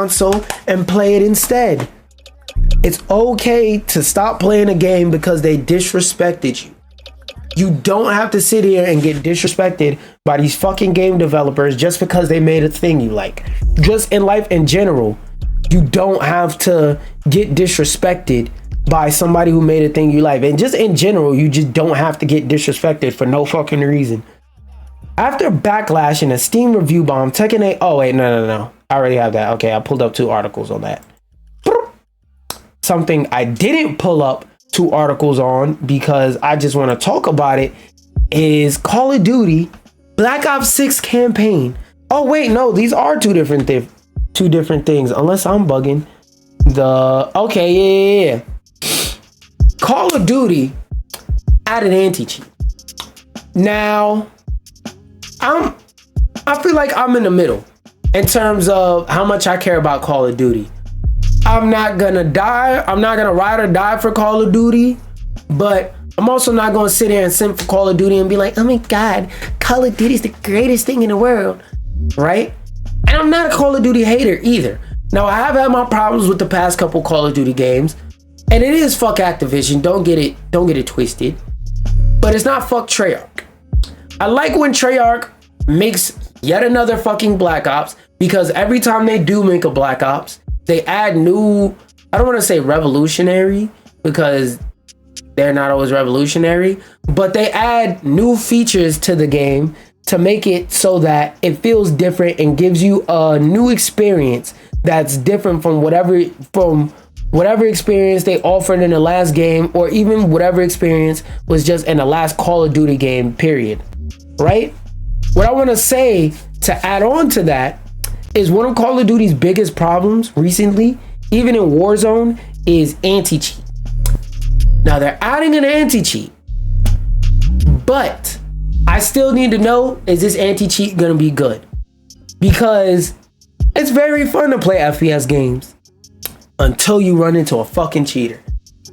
console and play it instead. It's okay to stop playing a game because they disrespected you. You don't have to sit here and get disrespected by these fucking game developers just because they made a thing you like. Just in life in general, you don't have to get disrespected by somebody who made a thing you like. And just in general, you just don't have to get disrespected for no fucking reason. After backlash and a Steam review bomb, Tekken 8... Oh, wait, no. I already have that. Okay, I pulled up 2 articles on that. Something I didn't pull up 2 articles on because I just want to talk about it is Call of Duty Black Ops 6 campaign. Oh, wait, no, these are two different things, unless I'm bugging. Okay, yeah. Call of Duty added anti-cheat. Now, I feel like I'm in the middle in terms of how much I care about Call of Duty. I'm not gonna ride or die for Call of Duty, but I'm also not gonna sit here and simp for Call of Duty and be like, oh my God, Call of Duty is the greatest thing in the world, right? And I'm not a Call of Duty hater either. Now, I have had my problems with the past couple Call of Duty games, and it is fuck Activision, don't get it twisted, but it's not fuck Treyarch. I like when Treyarch makes yet another fucking Black Ops, because every time they do make a Black Ops, they add new, I don't want to say revolutionary, because they're not always revolutionary, but they add new features to the game to make it so that it feels different and gives you a new experience that's different from whatever experience they offered in the last game, or even whatever experience was just in the last Call of Duty game, period. Right? What I want to say to add on to that is one of Call of Duty's biggest problems recently, even in Warzone, is anti-cheat. Now they're adding an anti-cheat, but I still need to know, is this anti-cheat gonna be good? Because it's very fun to play FPS games until you run into a fucking cheater.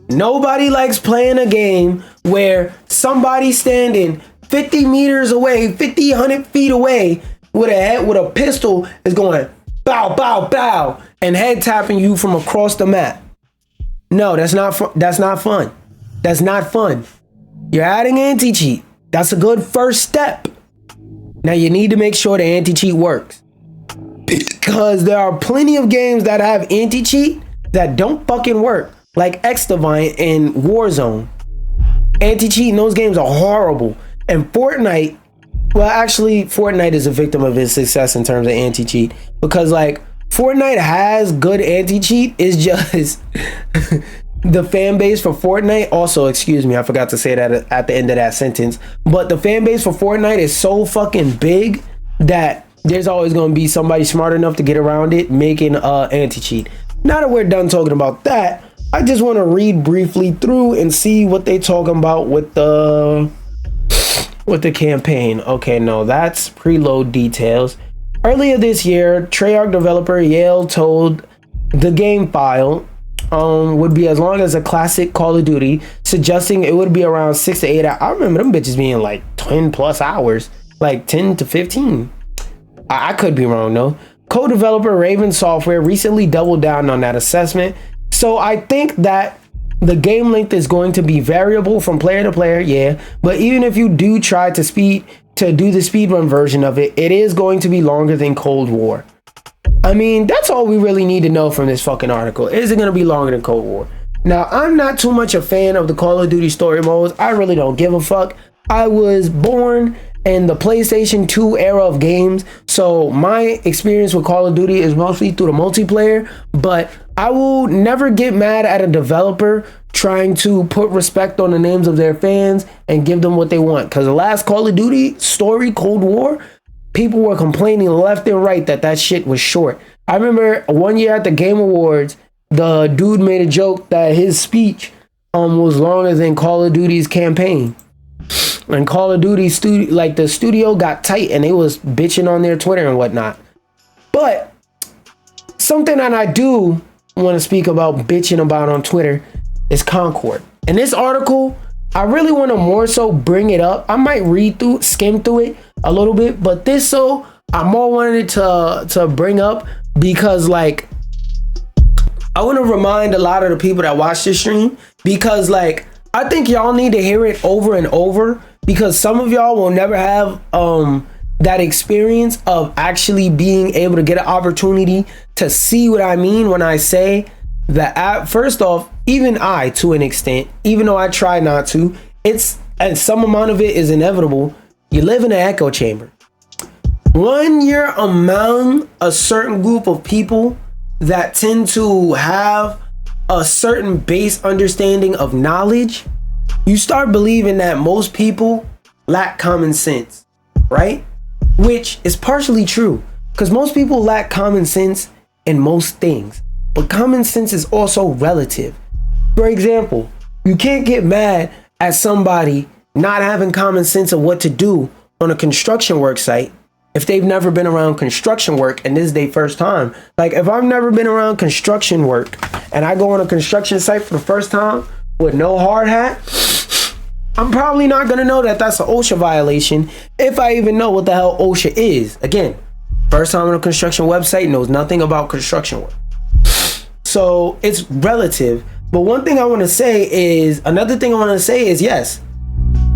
Nobody likes playing a game where somebody's standing 50 meters away, 100 feet away with a pistol is going bow, bow, bow, and head tapping you from across the map. No, that's not fun. That's not fun. You're adding anti-cheat. That's a good first step. Now you need to make sure the anti-cheat works, because there are plenty of games that have anti-cheat that don't fucking work, like X-Divine and Warzone. Anti-cheat in those games are horrible. And Fortnite, well, actually, Fortnite is a victim of its success in terms of anti-cheat, because like Fortnite has good anti-cheat. It's just the fan base for Fortnite. Also, excuse me, I forgot to say that at the end of that sentence. But the fan base for Fortnite is so fucking big that there's always going to be somebody smart enough to get around it, making anti-cheat. Now that we're done talking about that, I just want to read briefly through and see what they talking about with the campaign. Okay, no, that's preload details. Earlier this year, Treyarch developer Yale told the game file would be as long as a classic Call of Duty, suggesting it would be around 6 to 8 hours. I remember them bitches being like 10 plus hours, like 10 to 15. I could be wrong though. Co-developer Raven Software recently doubled down on that assessment. So I think that the game length is going to be variable from player to player, yeah. But even if you do try to do the speedrun version of it, it is going to be longer than Cold War. I mean, that's all we really need to know from this fucking article. Is it going to be longer than Cold War? Now, I'm not too much a fan of the Call of Duty story modes. I really don't give a fuck. I was born in the PlayStation 2 era of games, so my experience with Call of Duty is mostly through the multiplayer, but I will never get mad at a developer trying to put respect on the names of their fans and give them what they want. Because the last Call of Duty story, Cold War, people were complaining left and right that shit was short. I remember one year at the Game Awards, the dude made a joke that his speech was longer than Call of Duty's campaign. And Call of Duty the studio got tight and they was bitching on their Twitter and whatnot. But something that I do want to speak about bitching about on Twitter is Concord. In this article, I really want to more so bring it up. I might skim through it a little bit, but I more wanted to bring up because like I want to remind a lot of the people that watch this stream, because like, I think y'all need to hear it over and over, because some of y'all will never have that experience of actually being able to get an opportunity to see what I mean when I say that. First off, even I, to an extent, even though I try not to, and some amount of it is inevitable, you live in an echo chamber. When you're among a certain group of people that tend to have a certain base understanding of knowledge, you start believing that most people lack common sense, right? Which is partially true, because most people lack common sense in most things, but common sense is also relative. For example, you can't get mad at somebody not having common sense of what to do on a construction work site if they've never been around construction work and this is their first time. Like, if I've never been around construction work and I go on a construction site for the first time with no hard hat, I'm probably not gonna know that that's an OSHA violation, if I even know what the hell OSHA is. Again, first time on a construction website, knows nothing about construction work. So it's relative. But another thing I want to say is, yes,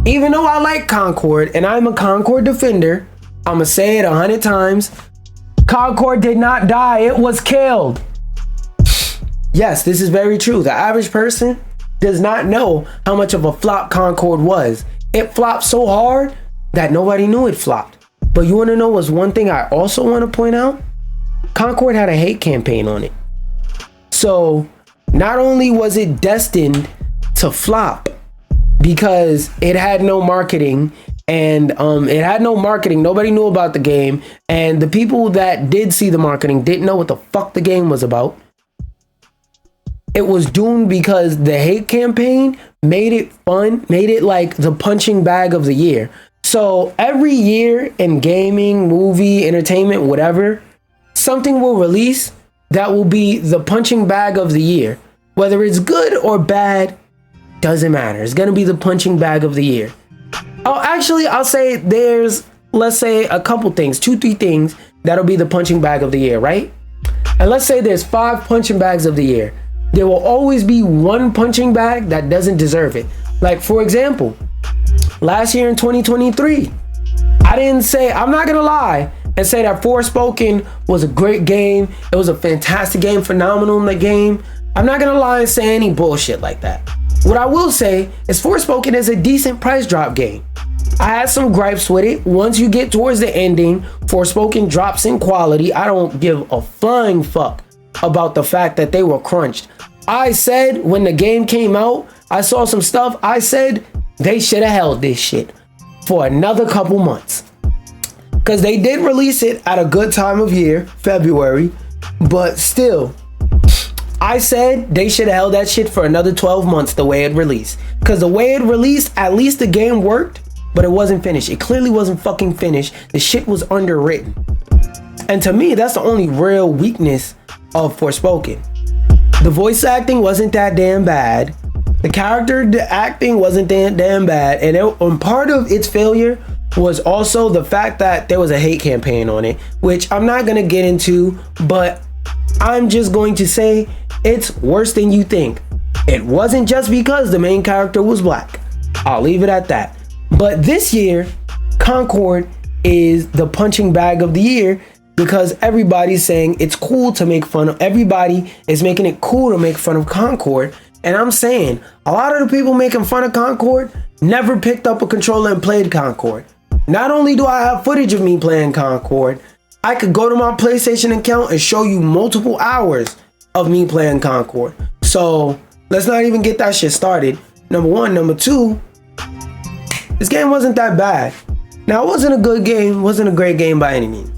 even though I like Concord and I'm a Concord defender, I'm gonna say it 100 times, Concord did not die, it was killed. Yes, this is very true. The average person does not know how much of a flop Concord was. It flopped so hard that nobody knew it flopped. But you want to know what's one thing I also want to point out? Concord had a hate campaign on it. So not only was it destined to flop because it had no marketing, and nobody knew about the game, and the people that did see the marketing didn't know what the fuck the game was about. It was doomed because the hate campaign made it fun, made it like the punching bag of the year. So every year in gaming, movie, entertainment, whatever, something will release that will be the punching bag of the year. Whether it's good or bad, doesn't matter. It's gonna be the punching bag of the year. Oh, actually, I'll say let's say a couple things, 2-3 things that'll be the punching bag of the year, right? And let's say there's 5 punching bags of the year. There will always be one punching bag that doesn't deserve it. Like, for example, last year in 2023, I'm not gonna lie and say that Forspoken was a great game. It was a fantastic game, phenomenal in the game. I'm not gonna lie and say any bullshit like that. What I will say is Forspoken is a decent price drop game. I had some gripes with it. Once you get towards the ending, Forspoken drops in quality. I don't give a flying fuck about the fact that they were crunched. I said when the game came out, I saw some stuff. I said they should have held this shit for another couple months, because they did release it at a good time of year, February, but still, I said they should have held that shit for another 12 months the way it released. Because the way it released, at least the game worked, but it wasn't finished. It clearly wasn't fucking finished. The shit was underwritten. And to me, that's the only real weakness of Forspoken. The voice acting wasn't that damn bad. The character acting wasn't that damn bad. And part of its failure was also the fact that there was a hate campaign on it, which I'm not going to get into, but I'm just going to say it's worse than you think. It wasn't just because the main character was black. I'll leave it at that. But this year, Concord is the punching bag of the year, because everybody's saying it's cool to make fun of. Everybody is making it cool to make fun of Concord. And I'm saying a lot of the people making fun of Concord never picked up a controller and played Concord. Not only do I have footage of me playing Concord, I could go to my PlayStation account and show you multiple hours of me playing Concord. So let's not even get that shit started. Number one. Number two, this game wasn't that bad. Now, it wasn't a good game, wasn't a great game by any means.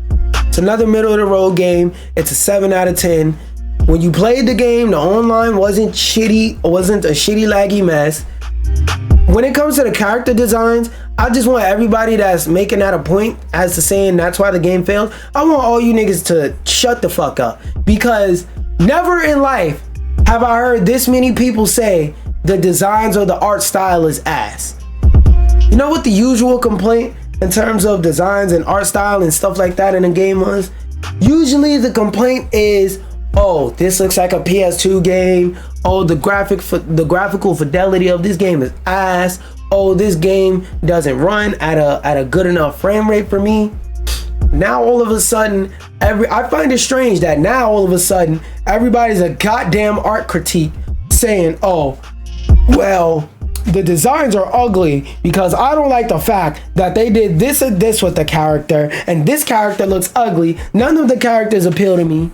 It's another middle of the road game. It's a 7 out of 10. When you played the game, the online wasn't shitty, wasn't a shitty laggy mess. When it comes to the character designs, I just want everybody that's making that a point as to saying that's why the game failed. I want all you niggas to shut the fuck up, because never in life have I heard this many people say the designs or the art style is ass. You know what the usual complaint in terms of designs and art style and stuff like that in a game was? Usually the complaint is, oh, this looks like a PS2 game. Oh, the graphical fidelity of this game is ass. Oh, this game doesn't run at a good enough frame rate for me. Now all of a sudden, I find it strange that now all of a sudden everybody's a goddamn art critique saying, oh, well, the designs are ugly because I don't like the fact that they did this and this with the character, and this character looks ugly. None of the characters appeal to me.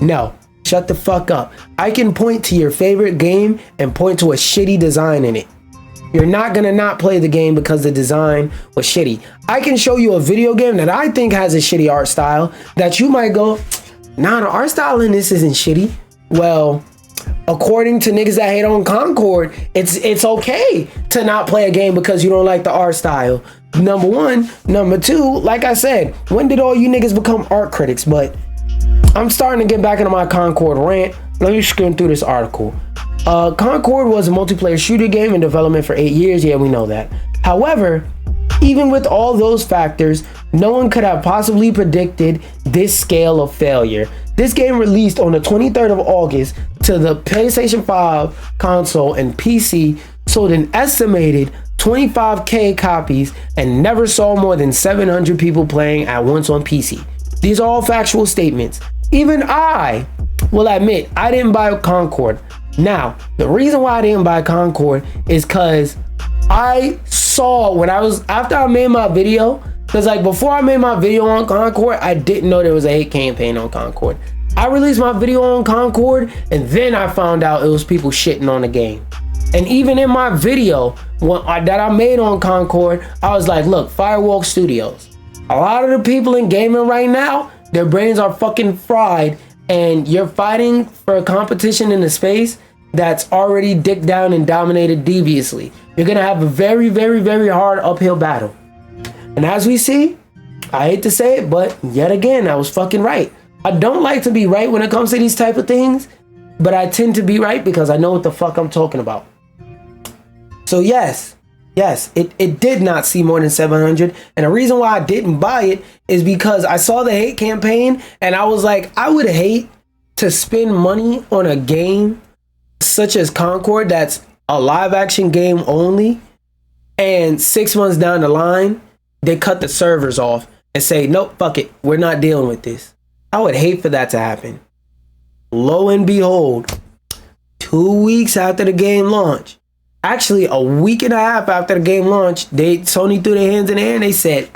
No, shut the fuck up. I can point to your favorite game and point to a shitty design in it. You're not gonna not play the game because the design was shitty. I can show you a video game that I think has a shitty art style that you might go, nah, the art style in this isn't shitty. Well, according to niggas that hate on Concord, it's okay to not play a game because you don't like the art style. Number one. Number two, like I said, when did all you niggas become art critics? But I'm starting to get back into my Concord rant. Let me skim through this article. Concord was a multiplayer shooter game in development for 8 years. Yeah, we know that. However, even with all those factors, no one could have possibly predicted this scale of failure. This game released on the 23rd of August to the PlayStation 5 console and PC, sold an estimated 25,000 copies, and never saw more than 700 people playing at once on PC. These are all factual statements. Even I will admit I didn't buy Concord. Now, the reason why I didn't buy Concord is because I saw after I made my video, because like before I made my video on Concord, I didn't know there was a hate campaign on Concord. I released my video on Concord and then I found out it was people shitting on the game. And even in my video that I made on Concord, I was like, look, Firewalk Studios, a lot of the people in gaming right now, their brains are fucking fried, and you're fighting for a competition in a space that's already dicked down and dominated deviously. You're gonna have a very, very, very hard uphill battle. And as we see, I hate to say it, but yet again, I was fucking right. I don't like to be right when it comes to these type of things, but I tend to be right because I know what the fuck I'm talking about. So yes, it did not see more than 700. And the reason why I didn't buy it is because I saw the hate campaign and I was like, I would hate to spend money on a game such as Concord that's a live action game only, and 6 months down the line, they cut the servers off and say, nope, fuck it, we're not dealing with this. I would hate for that to happen. Lo and behold, 2 weeks after the game launch, actually a week and a half after the game launch, Sony threw their hands in the air and they said,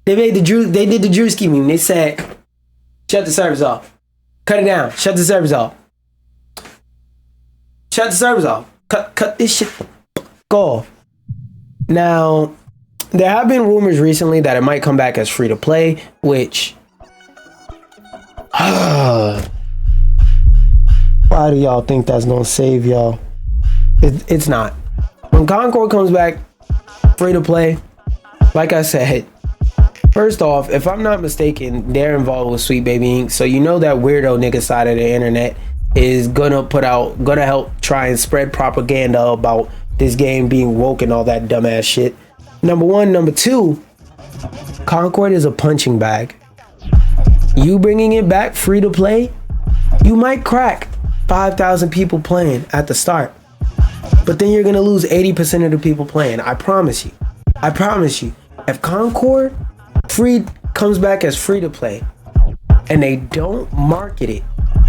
they did the Drewski meme. They said, shut the servers off. Cut it down. Shut the servers off. Shut the servers off. Cut this shit off. Now, there have been rumors recently that it might come back as free to play, which why do y'all think that's gonna save y'all? It's not. When Concord comes back free to play, like I said, first off, if I'm not mistaken, they're involved with Sweet Baby Inc. So you know that weirdo nigga side of the internet is gonna help try and spread propaganda about this game being woke and all that dumbass shit. Number one. Number two, Concord is a punching bag. You bringing it back free to play, you might crack 5,000 people playing at the start, but then you're gonna lose 80% of the people playing. I promise you. If Concord comes back as free to play and they don't market it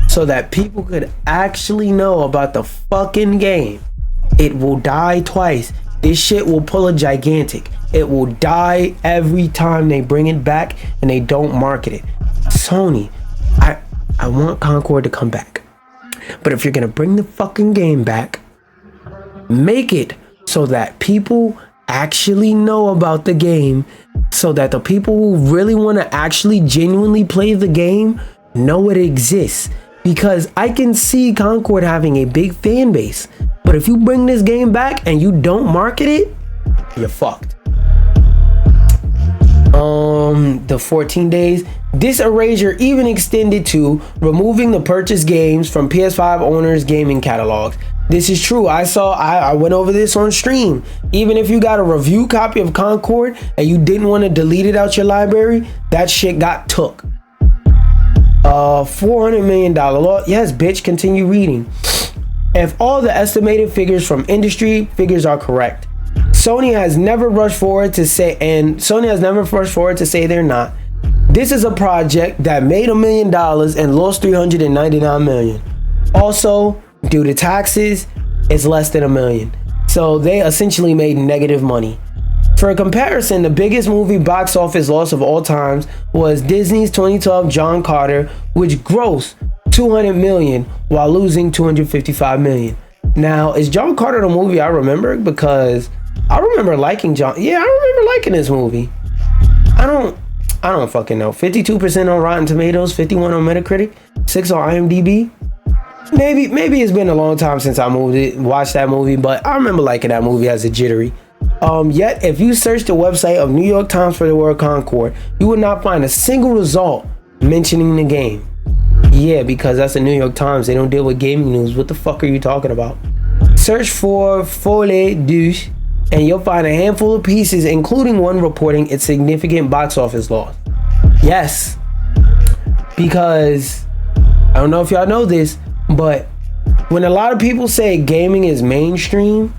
so that people could actually know about the fucking game, it will die twice. This shit will pull a gigantic. It will die every time they bring it back and they don't market it. Sony, I want Concord to come back. But if you're gonna bring the fucking game back, make it so that people actually know about the game, so that the people who really want to actually genuinely play the game know it exists. Because I can see Concord having a big fan base, but if you bring this game back and you don't market it, you're fucked. The 14 days. This erasure even extended to removing the purchased games from PS5 owners' gaming catalogs. This is true. I went over this on stream. Even if you got a review copy of Concord and you didn't want to delete it out your library, that shit got took. $400 million loss. Yes, bitch, continue reading. If all the estimated figures from industry figures are correct, Sony has never rushed forward to say they're not. This is a project that made $1 million and lost $399 million. Also, due to taxes, it's less than $1 million. So they essentially made negative money. For a comparison, the biggest movie box office loss of all times was Disney's 2012 John Carter, which grossed $200 million while losing $255 million. Now, is John Carter the movie I remember? Because I remember liking I remember liking this movie. I don't fucking know. 52% on Rotten Tomatoes, 51 on Metacritic, 6 on IMDb. Maybe it's been a long time since I watched that movie, but I remember liking that movie as a jittery. Yet, if you search the website of New York Times for the word Concord, you would not find a single result mentioning the game. Yeah, because that's the New York Times. They don't deal with gaming news. What the fuck are you talking about? Search for Folie Douce, and you'll find a handful of pieces, including one reporting its significant box office loss. Yes, because I don't know if y'all know this, but when a lot of people say gaming is mainstream,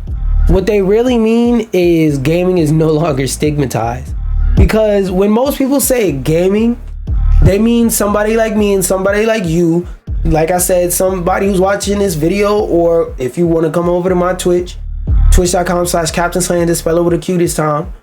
what they really mean is gaming is no longer stigmatized. Because when most people say gaming, they mean somebody like me and somebody like you. Like I said, somebody who's watching this video, or if you want to come over to my Twitch, twitch.com/QaptainSlander, spell it with a Q this time.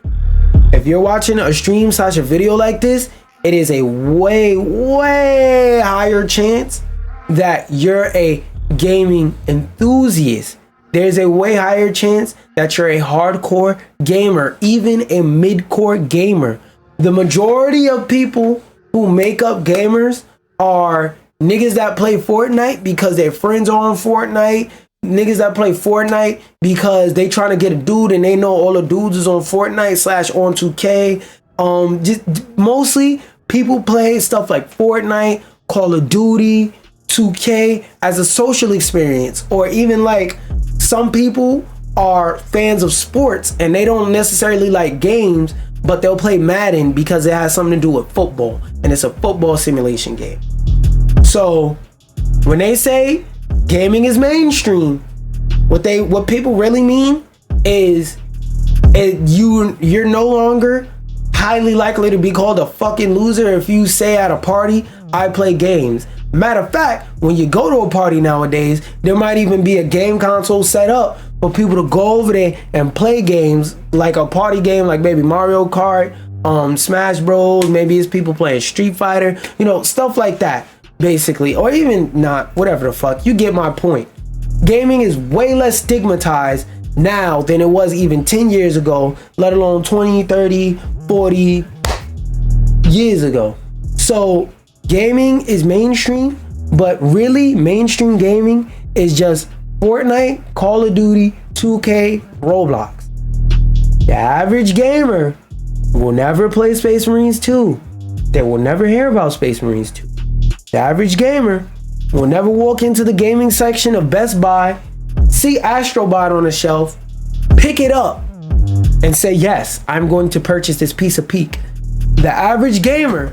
If you're watching a stream / a video like this, it is a way higher chance that you're a gaming enthusiast. There's a way higher chance that you're a hardcore gamer, even a mid-core gamer. The majority of people who make up gamers are niggas that play Fortnite because their friends are on Fortnite. Niggas that play Fortnite because they trying to get a dude and they know all the dudes is on Fortnite / on 2K. Just mostly people play stuff like Fortnite, Call of Duty, 2K as a social experience. Or even like some people are fans of sports and they don't necessarily like games, but they'll play Madden because it has something to do with football and it's a football simulation game. So when they say gaming is mainstream, what people really mean is you're no longer highly likely to be called a fucking loser if you say at a party, I play games. Matter of fact, when you go to a party nowadays, there might even be a game console set up for people to go over there and play games, like a party game like maybe Mario Kart, Smash Bros, maybe it's people playing Street Fighter, stuff like that, basically. Or even not, whatever the fuck, you get my point. Gaming is way less stigmatized now than it was even 10 years ago, let alone 20, 30, 40 years ago. So gaming is mainstream, but really mainstream gaming is just Fortnite, Call of Duty, 2K, Roblox. The average gamer will never play Space Marines 2. They will never hear about Space Marines 2. The average gamer will never walk into the gaming section of Best Buy, see Astrobot on the shelf, pick it up, and say, yes, I'm going to purchase this piece of Peak. The average gamer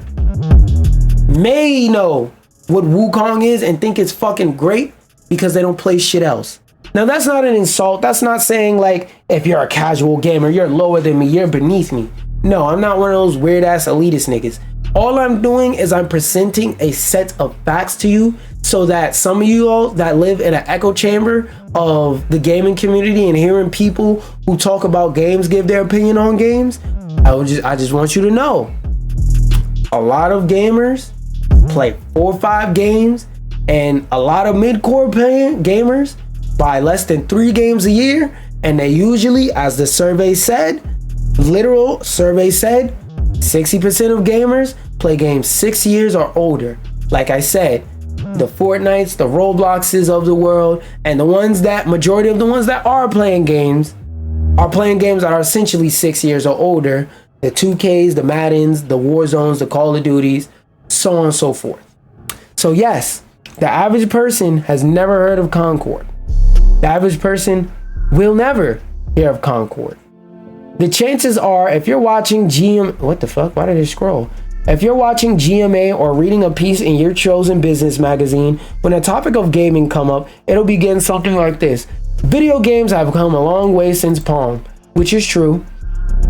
may know what Wukong is and think it's fucking great because they don't play shit else. Now, that's not an insult. That's not saying like, if you're a casual gamer, you're lower than me, you're beneath me. No, I'm not one of those weird ass elitist niggas. All I'm doing is I'm presenting a set of facts to you so that some of you all that live in an echo chamber of the gaming community and hearing people who talk about games give their opinion on games, I just want you to know, a lot of gamers play 4 or 5 games, and a lot of mid-core gamers buy less than 3 games a year, and they usually, as the survey said, literal survey said, 60% of gamers play games 6 years or older. Like I said, the Fortnites, the Robloxes of the world, and majority of the ones that are playing games that are essentially 6 years or older. The 2Ks, the Maddens, the Warzones, the Call of Duties, so on and so forth. So yes, the average person has never heard of Concord. The average person will never hear of Concord. The chances are, if you're watching what the fuck? Why did it scroll? If you're watching GMA or reading a piece in your chosen business magazine, when a topic of gaming come up, it'll begin something like this. Video games have come a long way since Pong, which is true.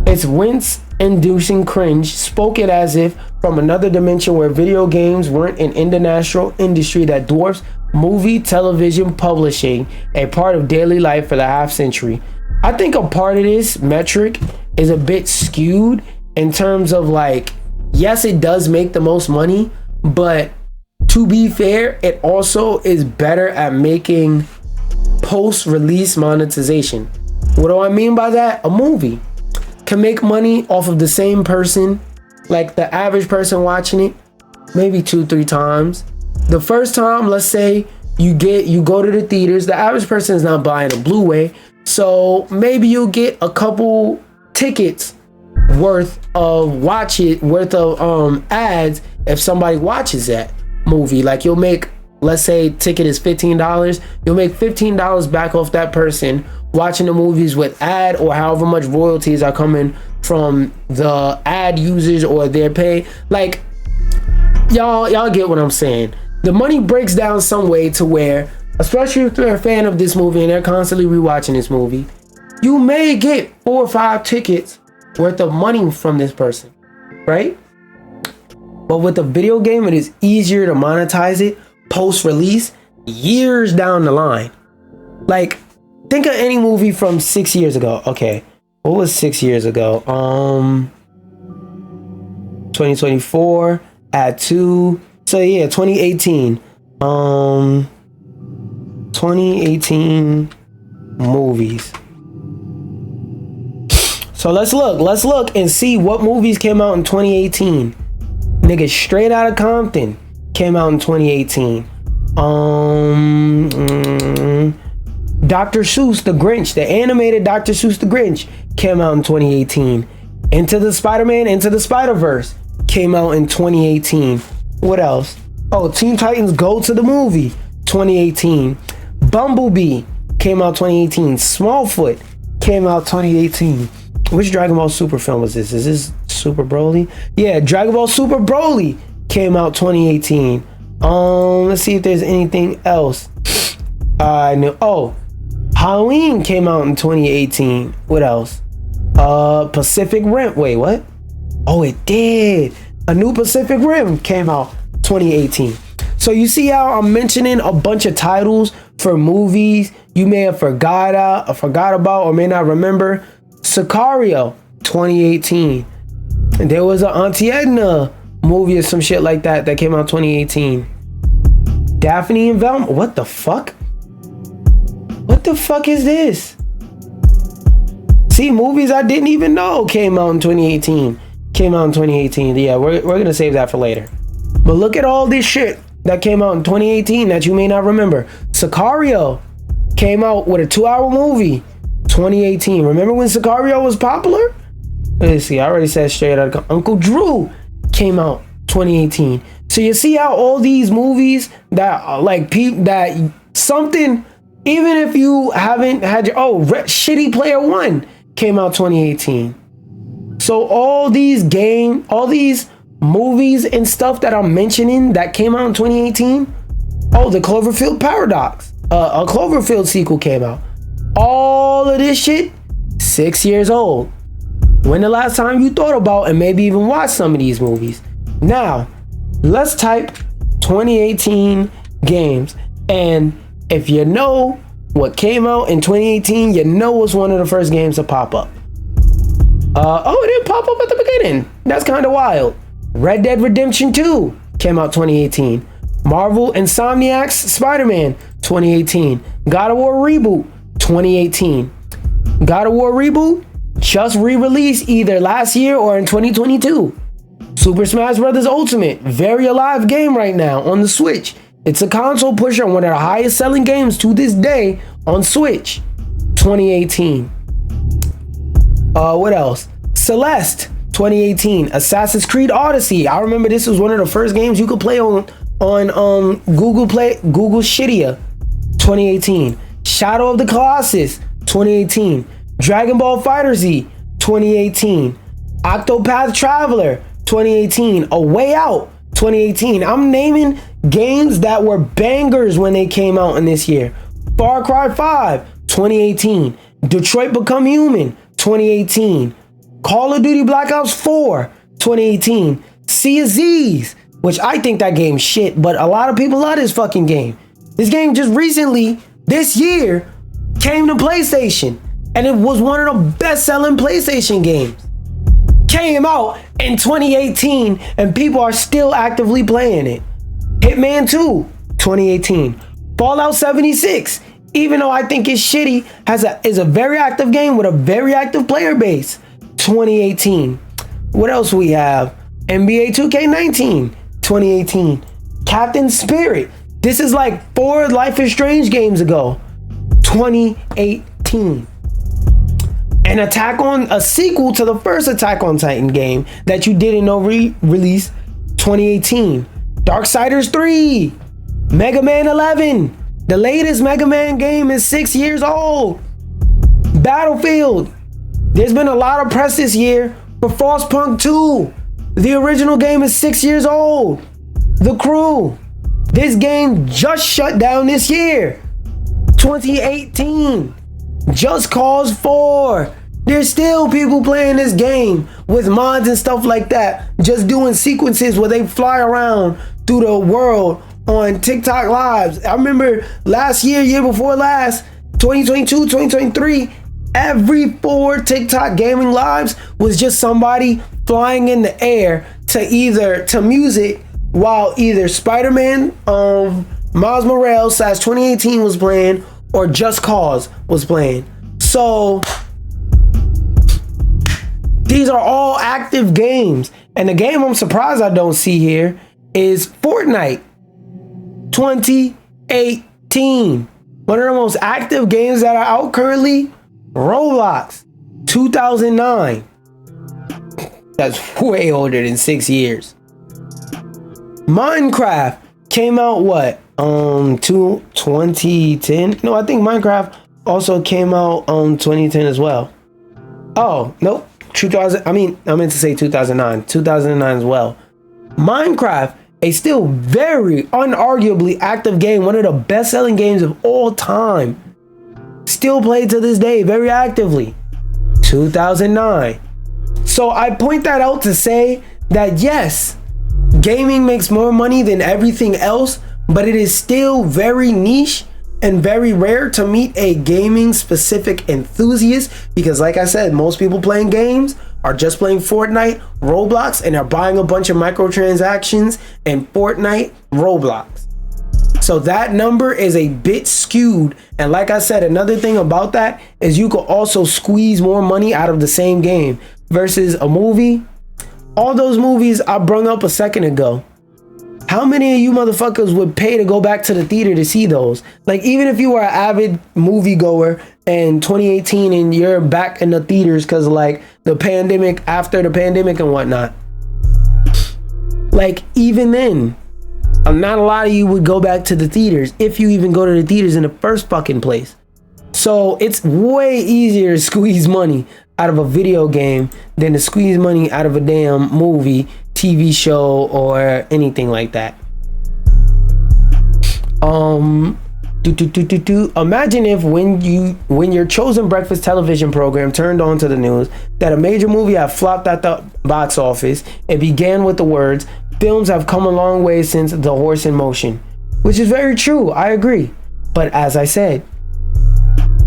It's wince-inducing cringe, spoken as if from another dimension where video games weren't an international industry that dwarfs movie, television, publishing, a part of daily life for the half century. I think a part of this metric is a bit skewed in terms of like, yes, it does make the most money, but to be fair, it also is better at making post-release monetization. What do I mean by that? A movie can make money off of the same person, like the average person watching it, maybe 2-3 times. The first time, let's say you go to the theaters, the average person is not buying a Blu-ray, so maybe you'll get a couple tickets worth of ads if somebody watches that movie. Like you'll make, let's say ticket is $15, you'll make $15 back off that person watching the movies with ad, or however much royalties are coming from the ad users or their pay. Like y'all get what I'm saying. The money breaks down some way to where, especially if they're a fan of this movie and they're constantly rewatching this movie, you may get 4 or 5 tickets worth of money from this person, right? But with a video game, it is easier to monetize it post-release years down the line. Like, think of any movie from 6 years ago. Okay, what was 6 years ago? 2024, add 2. So yeah, 2018. 2018 movies. So let's look and see what movies came out in 2018. Nigga, Straight Outta Compton came out in 2018. Dr. Seuss the Grinch, the animated Dr. Seuss the Grinch came out in 2018. Into the Spider-Verse came out in 2018. What else? Oh, Teen Titans Go to the Movie, 2018. Bumblebee came out 2018. Smallfoot came out 2018. Which Dragon Ball Super film was this? Is this Super Broly? Yeah, Dragon Ball Super Broly came out 2018. Let's see if there's anything else. I know. Oh, Halloween came out in 2018. What else? Pacific Rim. Wait, what? Oh, it did. A new Pacific Rim came out 2018. So you see how I'm mentioning a bunch of titles for movies you may have forgot about or may not remember. Sicario, 2018. And there was an Auntie Edna movie or some shit like that came out 2018. Daphne and Velma. What the fuck? What the fuck is this? See, movies I didn't even know came out in 2018. Yeah, we're gonna save that for later. But look at all this shit that came out in 2018 that you may not remember. Sicario came out with a 2-hour movie, 2018. Remember when Sicario was popular? Let's see, I already said Straight Outta Compton. Uncle Drew came out 2018. So you see how all these movies that are like that something, even if you haven't had your Shitty Player One came out 2018. So all these movies and stuff that I'm mentioning that came out in 2018. Oh, the Cloverfield Paradox. A Cloverfield sequel came out. All of this shit, 6 years old. When the last time you thought about and maybe even watched some of these movies? Now, let's type 2018 games. And if you know what came out in 2018, you know it's one of the first games to pop up. It didn't pop up at the beginning. That's kind of wild. Red Dead Redemption 2 came out 2018. Marvel Insomniac's Spider-Man, 2018. God of War Reboot, 2018. God of War Reboot just re-released either last year or in 2022. Super Smash Bros. Ultimate, very alive game right now on the Switch. It's a console pusher and one of the highest selling games to this day on Switch, 2018. What else? Celeste, 2018. Assassin's Creed Odyssey. I remember this was one of the first games you could play on Google Stadia, 2018. Shadow of the Colossus, 2018. Dragon Ball FighterZ, 2018. Octopath Traveler, 2018. A Way Out, 2018. I'm naming games that were bangers when they came out in this year. Far Cry 5, 2018. Detroit Become Human, 2018. Call of Duty Black Ops 4, 2018. Sea of Thieves, which I think that game's shit, but a lot of people love this fucking game. This game just recently, this year, came to PlayStation, and it was one of the best-selling PlayStation games. Came out in 2018, and people are still actively playing it. Hitman 2, 2018. Fallout 76, even though I think it's shitty, is a very active game with a very active player base. 2018. What else we have? NBA 2K19, 2018. Captain Spirit. This is like 4 Life is Strange games ago. 2018. A sequel to the first Attack on Titan game that you didn't know release. 2018. Darksiders 3. Mega Man 11. The latest Mega Man game is 6 years old. Battlefield. There's been a lot of press this year for Frostpunk 2. The original game is 6 years old. The Crew. This game just shut down this year. 2018. Just Cause 4. There's still people playing this game with mods and stuff like that. Just doing sequences where they fly around through the world on TikTok lives. I remember last year, year before last, 2022, 2023, every 4 TikTok gaming lives was just somebody flying in the air to music while either Spider-Man Miles Morales / 2018 was playing or Just Cause was playing. So these are all active games. And the game I'm surprised I don't see here is Fortnite 2018. One of the most active games that are out currently, Roblox 2009. That's way older than 6 years. Minecraft came out what? 2010? No, I think Minecraft also came out 2010 as well. Oh, nope. 2000. I meant to say 2009. 2009 as well. Minecraft, a still very unarguably active game, one of the best-selling games of all time. Still played to this day very actively. 2009. So I point that out to say that yes, gaming makes more money than everything else, but it is still very niche and very rare to meet a gaming specific enthusiast, because like I said, most people playing games are just playing Fortnite, Roblox, and are buying a bunch of microtransactions in Fortnite, Roblox. So that number is a bit skewed. And like I said, another thing about that is you could also squeeze more money out of the same game versus a movie. All those movies I brung up a second ago, how many of you motherfuckers would pay to go back to the theater to see those? Like, even if you were an avid moviegoer in 2018 and you're back in the theaters because like the pandemic, after the pandemic and whatnot, like even then, not a lot of you would go back to the theaters if you even go to the theaters in the first fucking place. So it's way easier to squeeze money out of a video game than to squeeze money out of a damn movie, TV show, or anything like that. Imagine if when your chosen breakfast television program turned on to the news that a major movie had flopped at the box office. It began with the words, "Films have come a long way since The Horse in Motion," which is very true. I agree. But as I said,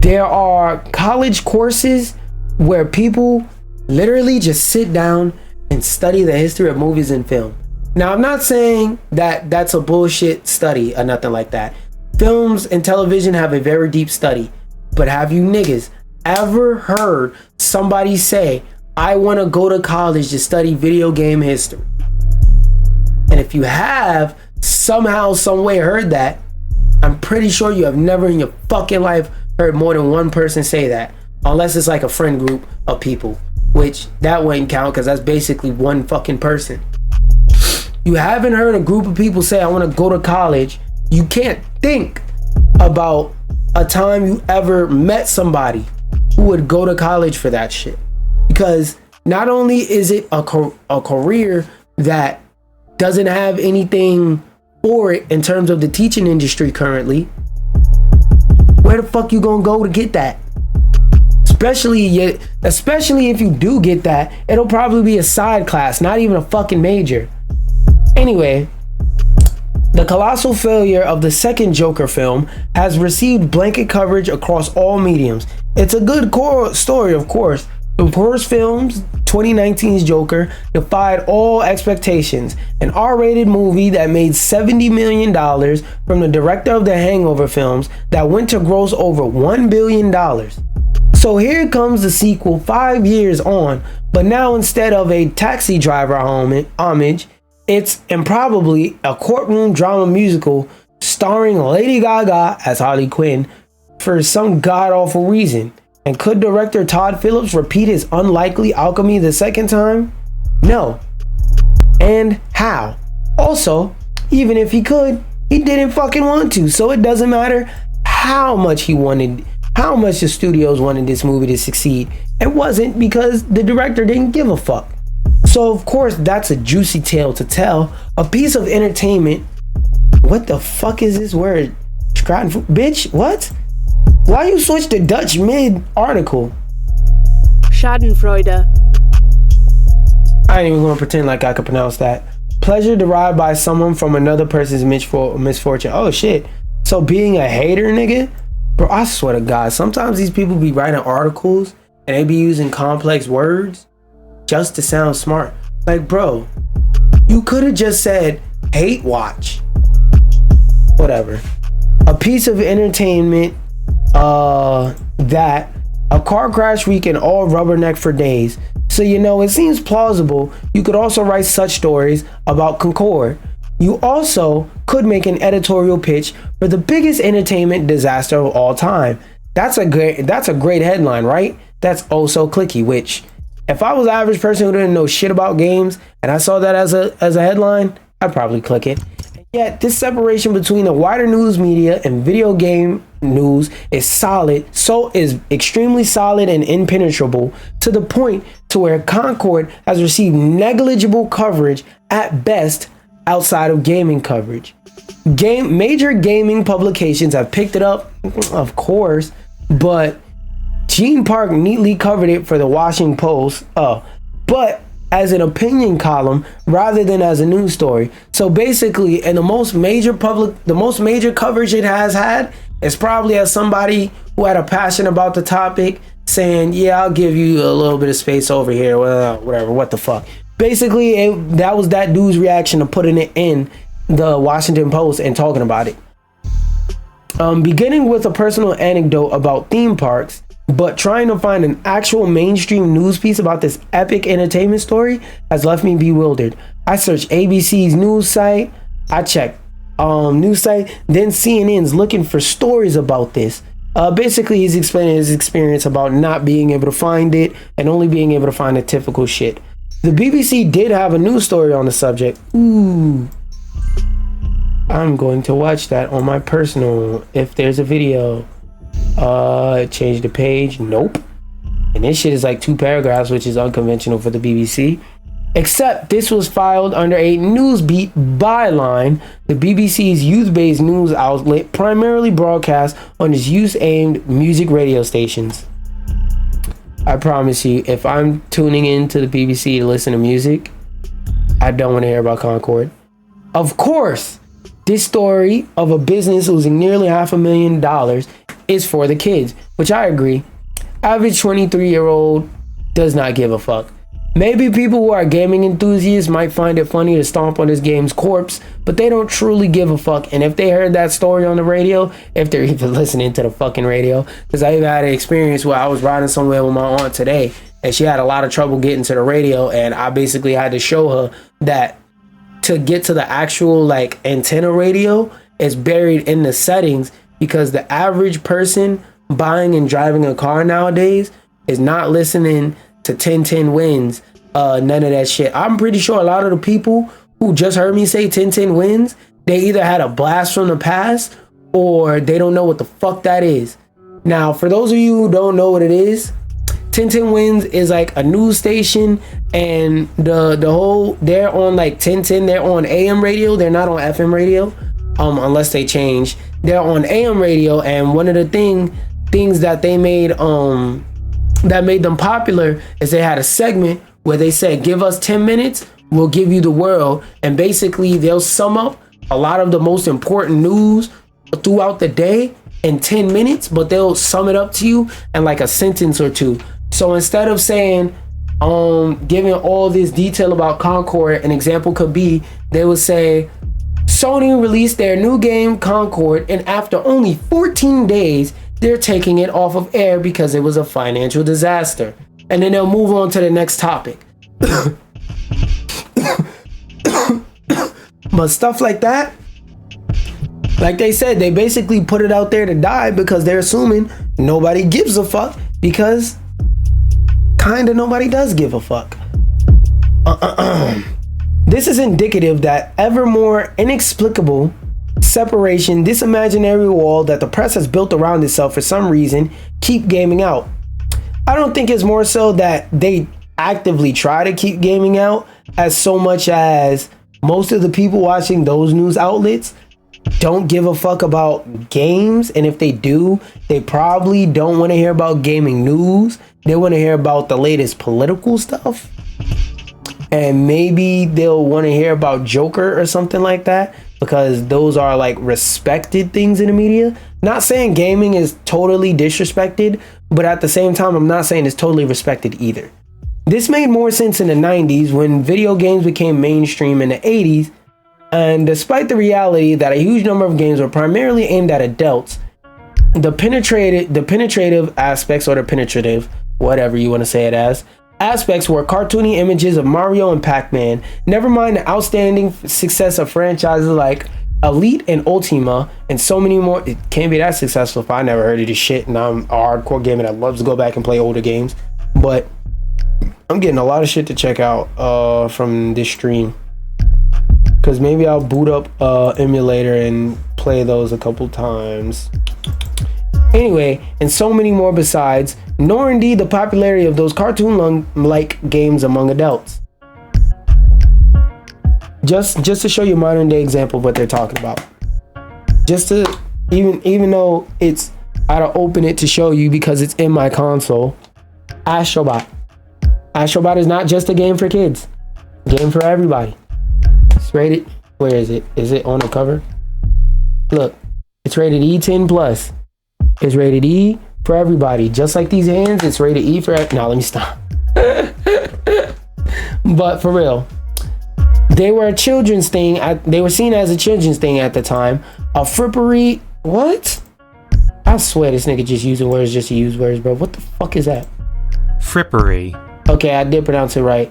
there are college courses where people literally just sit down and study the history of movies and film. Now, I'm not saying that that's a bullshit study or nothing like that. Films and television have a very deep study. But have you niggas ever heard somebody say, "I want to go to college to study video game history"? And if you have somehow, some way heard that, I'm pretty sure you have never in your fucking life heard more than one person say that. Unless it's like a friend group of people, which that wouldn't count because that's basically one fucking person. You haven't heard a group of people say, "I want to go to college." You can't think about a time you ever met somebody who would go to college for that shit. Because Not only is it a career that doesn't have anything for it in terms of the teaching industry currently, where the fuck you gonna go to get that? Especially if you do get that, it'll probably be a side class, not even a fucking major. Anyway, the colossal failure of the second Joker film has received blanket coverage across all mediums. It's a good core story, of course. The first film's 2019's Joker defied all expectations. An R-rated movie that made $70 million from the director of the Hangover films that went to gross over $1 billion. So here comes the sequel 5 years on, but now instead of a Taxi Driver homage, it's improbably a courtroom drama musical starring Lady Gaga as Harley Quinn for some god-awful reason. And could director Todd Phillips repeat his unlikely alchemy the second time? No. And how? Also, even if he could, he didn't fucking want to, so it doesn't matter how much the studios wanted this movie to succeed. It wasn't, because the director didn't give a fuck. So of course that's a juicy tale to tell. A piece of entertainment. What the fuck is this word? Bitch, what? Why you switch to Dutch mid-article? Schadenfreude. I ain't even gonna pretend like I could pronounce that. Pleasure derived by someone from another person's misfortune. Oh shit. So being a hater, nigga? Bro, I swear to God, sometimes these people be writing articles and they be using complex words just to sound smart. Like, bro, you could have just said hate watch. Whatever. A piece of entertainment that a car crash weekend all rubberneck for days. So, you know, it seems plausible you could also write such stories about Concord. You also could make an editorial pitch for the biggest entertainment disaster of all time. That's a great headline, right? That's oh so clicky, which if I was an average person who didn't know shit about games and I saw that as a headline, I'd probably click it. Yet this separation between the wider news media and video game news is extremely solid and impenetrable, to the point to where Concord has received negligible coverage at best outside of gaming coverage. Major gaming publications have picked it up, of course, but Gene Park neatly covered it for the Washington Post, but as an opinion column rather than as a news story. So basically, in the most major coverage it has had is probably as somebody who had a passion about the topic saying, yeah, I'll give you a little bit of space over here, whatever, what the fuck. Basically, that was that dude's reaction to putting it in the Washington Post and talking about it. Beginning with a personal anecdote about theme parks, but trying to find an actual mainstream news piece about this epic entertainment story has left me bewildered. I searched ABC's news site, I checked news site, then CNN's looking for stories about this. Basically, he's explaining his experience about not being able to find it and only being able to find the typical shit. The BBC did have a news story on the subject. Ooh. I'm going to watch that on my personal, if there's a video. Change the page. Nope. And this shit is like 2 paragraphs, which is unconventional for the BBC. Except this was filed under a Newsbeat byline. The BBC's youth-based news outlet primarily broadcasts on its youth-aimed music radio stations. I promise you, if I'm tuning into the BBC to listen to music, I don't want to hear about Concord. Of course, this story of a business losing nearly $500,000 is for the kids, which I agree. Average 23-year-old does not give a fuck. Maybe people who are gaming enthusiasts might find it funny to stomp on this game's corpse, but they don't truly give a fuck. And if they heard that story on the radio, if they're even listening to the fucking radio, because I even had an experience where I was riding somewhere with my aunt today, and she had a lot of trouble getting to the radio, and I basically had to show her that to get to the actual like antenna radio is buried in the settings, because the average person buying and driving a car nowadays is not listening to 1010 wins, none of that shit. I'm pretty sure a lot of the people who just heard me say 1010 wins, they either had a blast from the past or they don't know what the fuck that is. Now, for those of you who don't know what it is, 1010 Wins is like a news station, and the whole, they're on like 1010, they're on AM radio, they're not on FM radio, unless they change. They're on AM radio, and one of the things that they made that made them popular is they had a segment where they said, give us 10 minutes, we'll give you the world. And basically they'll sum up a lot of the most important news throughout the day in 10 minutes, but they'll sum it up to you in like a sentence or two. So instead of saying, giving all this detail about Concord, an example could be, they would say, Sony released their new game Concord, and after only 14 days, they're taking it off of air because it was a financial disaster. And then they'll move on to the next topic. But stuff like that, like they said, they basically put it out there to die because they're assuming nobody gives a fuck, because kinda nobody does give a fuck. This is indicative that ever more inexplicable separation, this imaginary wall that the press has built around itself for some reason, keep gaming out. I don't think it's more so that they actively try to keep gaming out, as so much as most of the people watching those news outlets don't give a fuck about games, and if they do, they probably don't want to hear about gaming news. They want to hear about the latest political stuff, and maybe they'll want to hear about Joker or something like that, because those are like respected things in the media. Not saying gaming is totally disrespected, but at the same time, I'm not saying it's totally respected either. This made more sense in the 90s when video games became mainstream in the 80s, and despite the reality that a huge number of games were primarily aimed at adults, the penetrative aspects, or the penetrative, whatever you want to say it as, aspects were cartoony images of Mario and Pac-Man, never mind the outstanding success of franchises like Elite and Ultima, and so many more. It can't be that successful if I never heard of this shit, and I'm a hardcore gamer that loves to go back and play older games. But I'm getting a lot of shit to check out from this stream, because maybe I'll boot up emulator and play those a couple times. Anyway, and so many more besides, nor indeed the popularity of those cartoon-like games among adults. Just to show you a modern day example of what they're talking about. Just to, even though it's, I gotta open it to show you because it's in my console. Astrobot. Astrobot is not just a game for kids. Game for everybody. It's rated, where is it? Is it on the cover? Look, it's rated E10 plus. It's rated E for everybody. Just like these hands, it's rated E for, now let me stop. But for real, they were a children's thing. They were seen as a children's thing at the time. A frippery, what? I swear this nigga just using words just to use words, bro. What the fuck is that? Frippery. Okay, I did pronounce it right.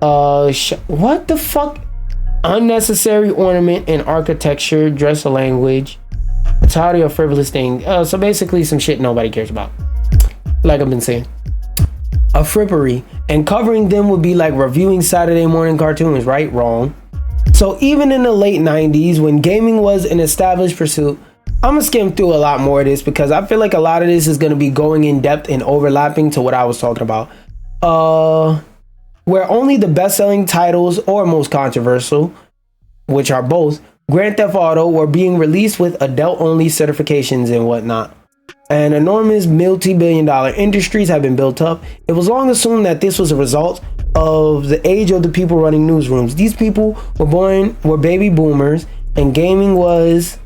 What the fuck? Unnecessary ornament in architecture, dress or language. It's hardly a frivolous thing. So basically some shit nobody cares about. Like I've been saying. A frippery. And covering them would be like reviewing Saturday morning cartoons, right? Wrong. So even in the late 90s, when gaming was an established pursuit, I'm gonna skim through a lot more of this because I feel like a lot of this is gonna be going in depth and overlapping to what I was talking about. Where only the best-selling titles or most controversial, which are both, Grand Theft Auto, were being released with adult-only certifications and whatnot. And enormous multi-billion-dollar industries have been built up. It was long assumed that this was a result of the age of the people running newsrooms. These people were baby boomers, and gaming was,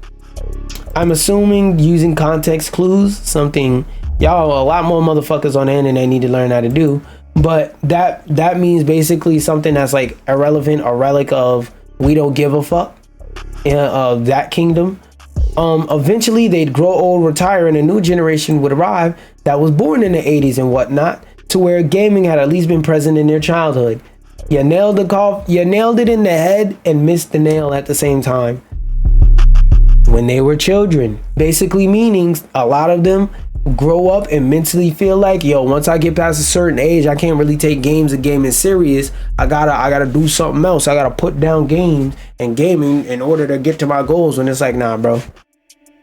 I'm assuming, using context clues, something y'all, a lot more motherfuckers on the internet need to learn how to do. But that means basically something that's like irrelevant, a relic of we don't give a fuck, of that kingdom. Eventually they'd grow old, retire, and a new generation would arrive that was born in the 80s and whatnot, to where gaming had at least been present in their childhood. You nailed it in the head and missed the nail at the same time. When they were children, basically meaning a lot of them grow up and mentally feel like, yo, once I get past a certain age, I can't really take games and gaming serious. I gotta do something else. I gotta put down games and gaming in order to get to my goals. When it's like, nah, bro,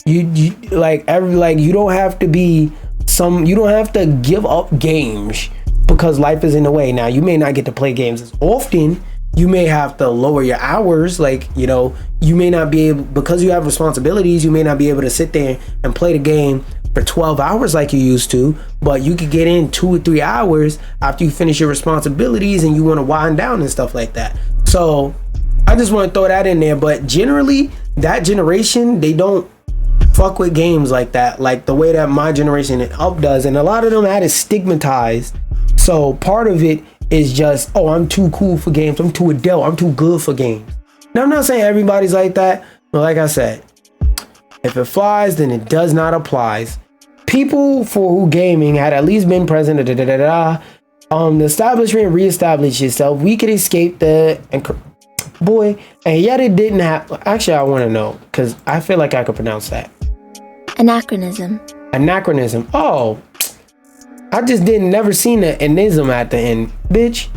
you don't have to be you don't have to give up games because life is in the way. Now, you may not get to play games as often. You may have to lower your hours. Like, you know, you may not be able, because you have responsibilities, you may not be able to sit there and play the game for 12 hours like you used to, but you could get in 2 or 3 hours after you finish your responsibilities and you want to wind down and stuff like that. So I just want to throw that in there. But generally, that generation, they don't fuck with games like that, like the way that my generation and up does. And a lot of them had it stigmatized. So part of it is just, oh, I'm too cool for games, I'm too adult, I'm too good for games. Now, I'm not saying everybody's like that, but like I said, if it flies, then it does not apply. People for who gaming had at least been present, the establishment reestablished itself. We could escape the and yet it didn't happen. Actually, I want to know, because I feel like I could pronounce that. Anachronism. Oh, I just never seen the anism at the end, bitch.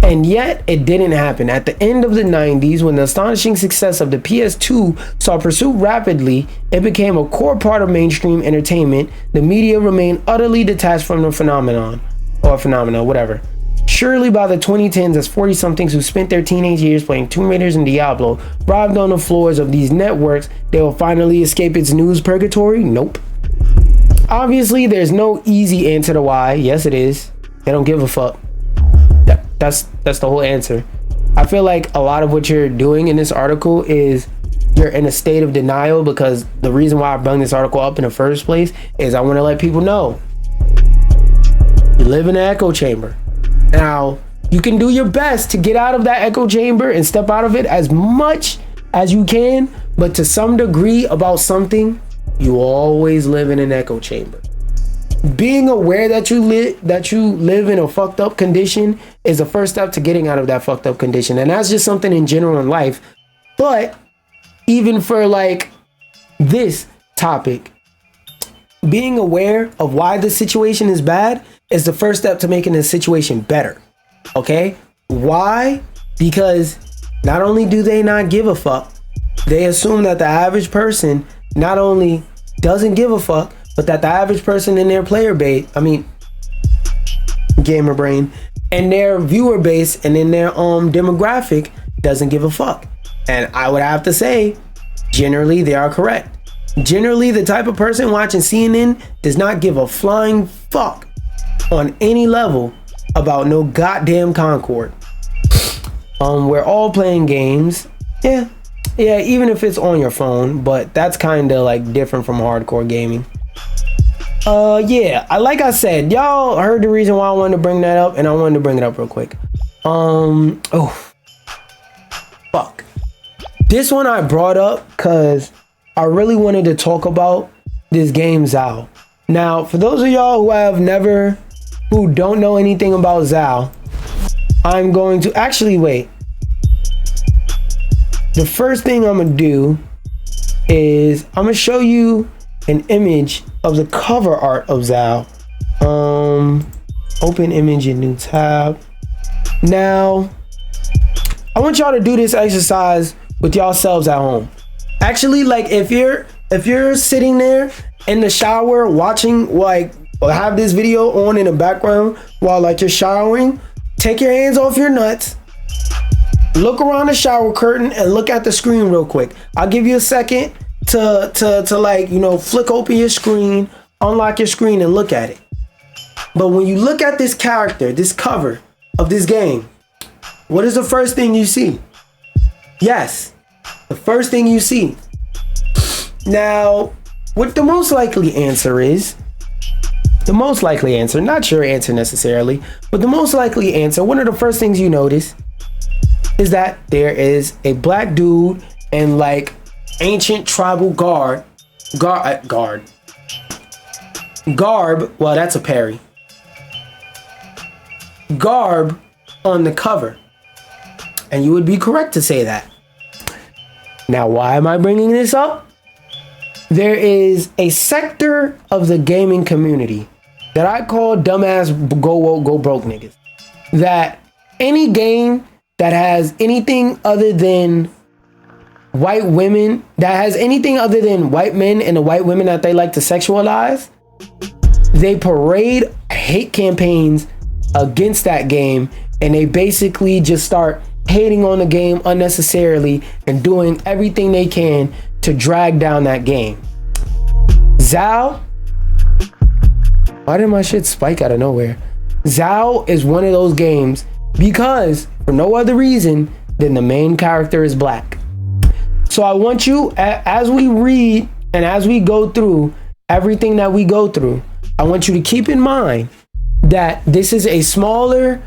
And yet it didn't happen. At the end of the 90s, when the astonishing success of the PS2 saw pursued rapidly, it became a core part of mainstream entertainment. The media remained utterly detached from the phenomenon, whatever. Surely by the 2010s, as 40-somethings who spent their teenage years playing Tomb Raiders and Diablo writhed on the floors of these networks, they will finally escape its news purgatory? Nope. Obviously, there's no easy answer to why. Yes, it is. They don't give a fuck. That's the whole answer. I feel like a lot of what you're doing in this article is you're in a state of denial, because the reason why I brought this article up in the first place is I want to let people know you live in an echo chamber. Now, you can do your best to get out of that echo chamber and step out of it as much as you can, but to some degree about something, you always live in an echo chamber. Being aware that you live in a fucked up condition is the first step to getting out of that fucked up condition. And that's just something in general in life. But even for like this topic, being aware of why the situation is bad is the first step to making the situation better. Okay? Why? Because not only do they not give a fuck, they assume that the average person not only doesn't give a fuck, but that the average person in their gamer brain, and their viewer base and in their demographic doesn't give a fuck. And I would have to say, generally they are correct. Generally, the type of person watching CNN does not give a flying fuck on any level about no goddamn Concord. We're all playing games. Yeah, even if it's on your phone, but that's kind of like different from hardcore gaming. Like I said, y'all heard the reason why I wanted to bring that up, and I wanted to bring it up real quick. Fuck. This one I brought up because I really wanted to talk about this game Zao. Now, for those of y'all who don't know anything about Zao, I'm going to actually wait. The first thing I'm gonna do is I'm gonna show you an image of the cover art of Zao. Open image in new tab. Now, I want y'all to do this exercise with yourselves at home. Actually, like if you're sitting there in the shower watching, like, or have this video on in the background while like you're showering, take your hands off your nuts, look around the shower curtain and look at the screen real quick. I'll give you a second to like, you know, flick open your screen, unlock your screen and look at it. But when you look at this character, this cover of this game, what is the first thing you see? Yes, the first thing you see. Now, what the most likely answer is, not your answer necessarily, but the most likely answer, one of the first things you notice is that there is a black dude in like ancient tribal garb. Well, that's a parry. Garb on the cover. And you would be correct to say that. Now, why am I bringing this up? There is a sector of the gaming community that I call dumbass go woke, go broke niggas. That any game that has anything other than white women, that has anything other than white men and the white women that they like to sexualize, they parade hate campaigns against that game, and they basically just start hating on the game unnecessarily and doing everything they can to drag down that game. Zao, why did my shit spike out of nowhere? Zao is one of those games because for no other reason than the main character is black. So I want you, as we read and as we go through everything that we go through, I want you to keep in mind that this is a smaller,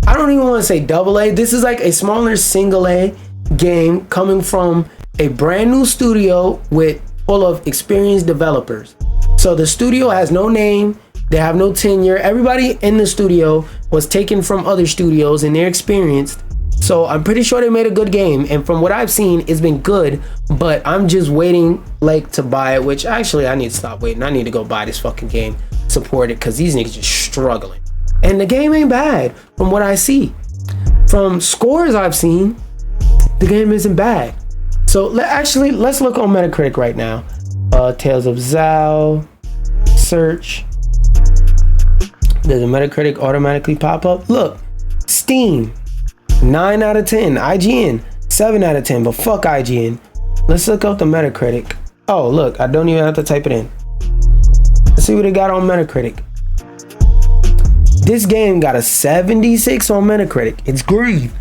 I don't even want to say double A, this is like a smaller single A game coming from a brand new studio with full of experienced developers. So the studio has no name, they have no tenure. Everybody in the studio was taken from other studios and they're experienced. So I'm pretty sure they made a good game, and from what I've seen, it's been good, but I'm just waiting like to buy it, which actually I need to stop waiting. I need to go buy this fucking game, support it, because these niggas just struggling. And the game ain't bad from what I see. From scores I've seen, the game isn't bad. So let's look on Metacritic right now. Tales of Zao, search. Does a Metacritic automatically pop up? Look, Steam, 9 out of 10. IGN, 7 out of 10, but fuck IGN. Let's look up the Metacritic. Oh, look, I don't even have to type it in. Let's see what it got on Metacritic. This game got a 76 on Metacritic. It's green.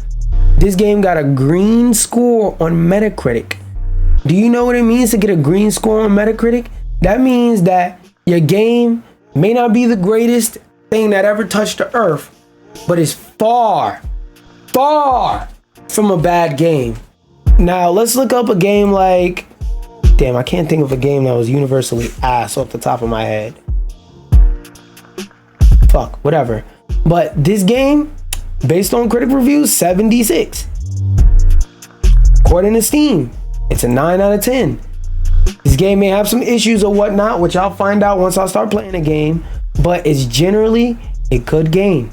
This game got a green score on Metacritic. Do you know what it means to get a green score on Metacritic? That means that your game may not be the greatest thing that ever touched the earth, but it's far from a bad game. Now let's look up a game like, damn, I can't think of a game that was universally ass off the top of my head. Fuck, whatever. But this game, based on critic reviews, 76. According to Steam, it's a 9 out of 10. This game may have some issues or whatnot, which I'll find out once I start playing the game, but it's generally a good game.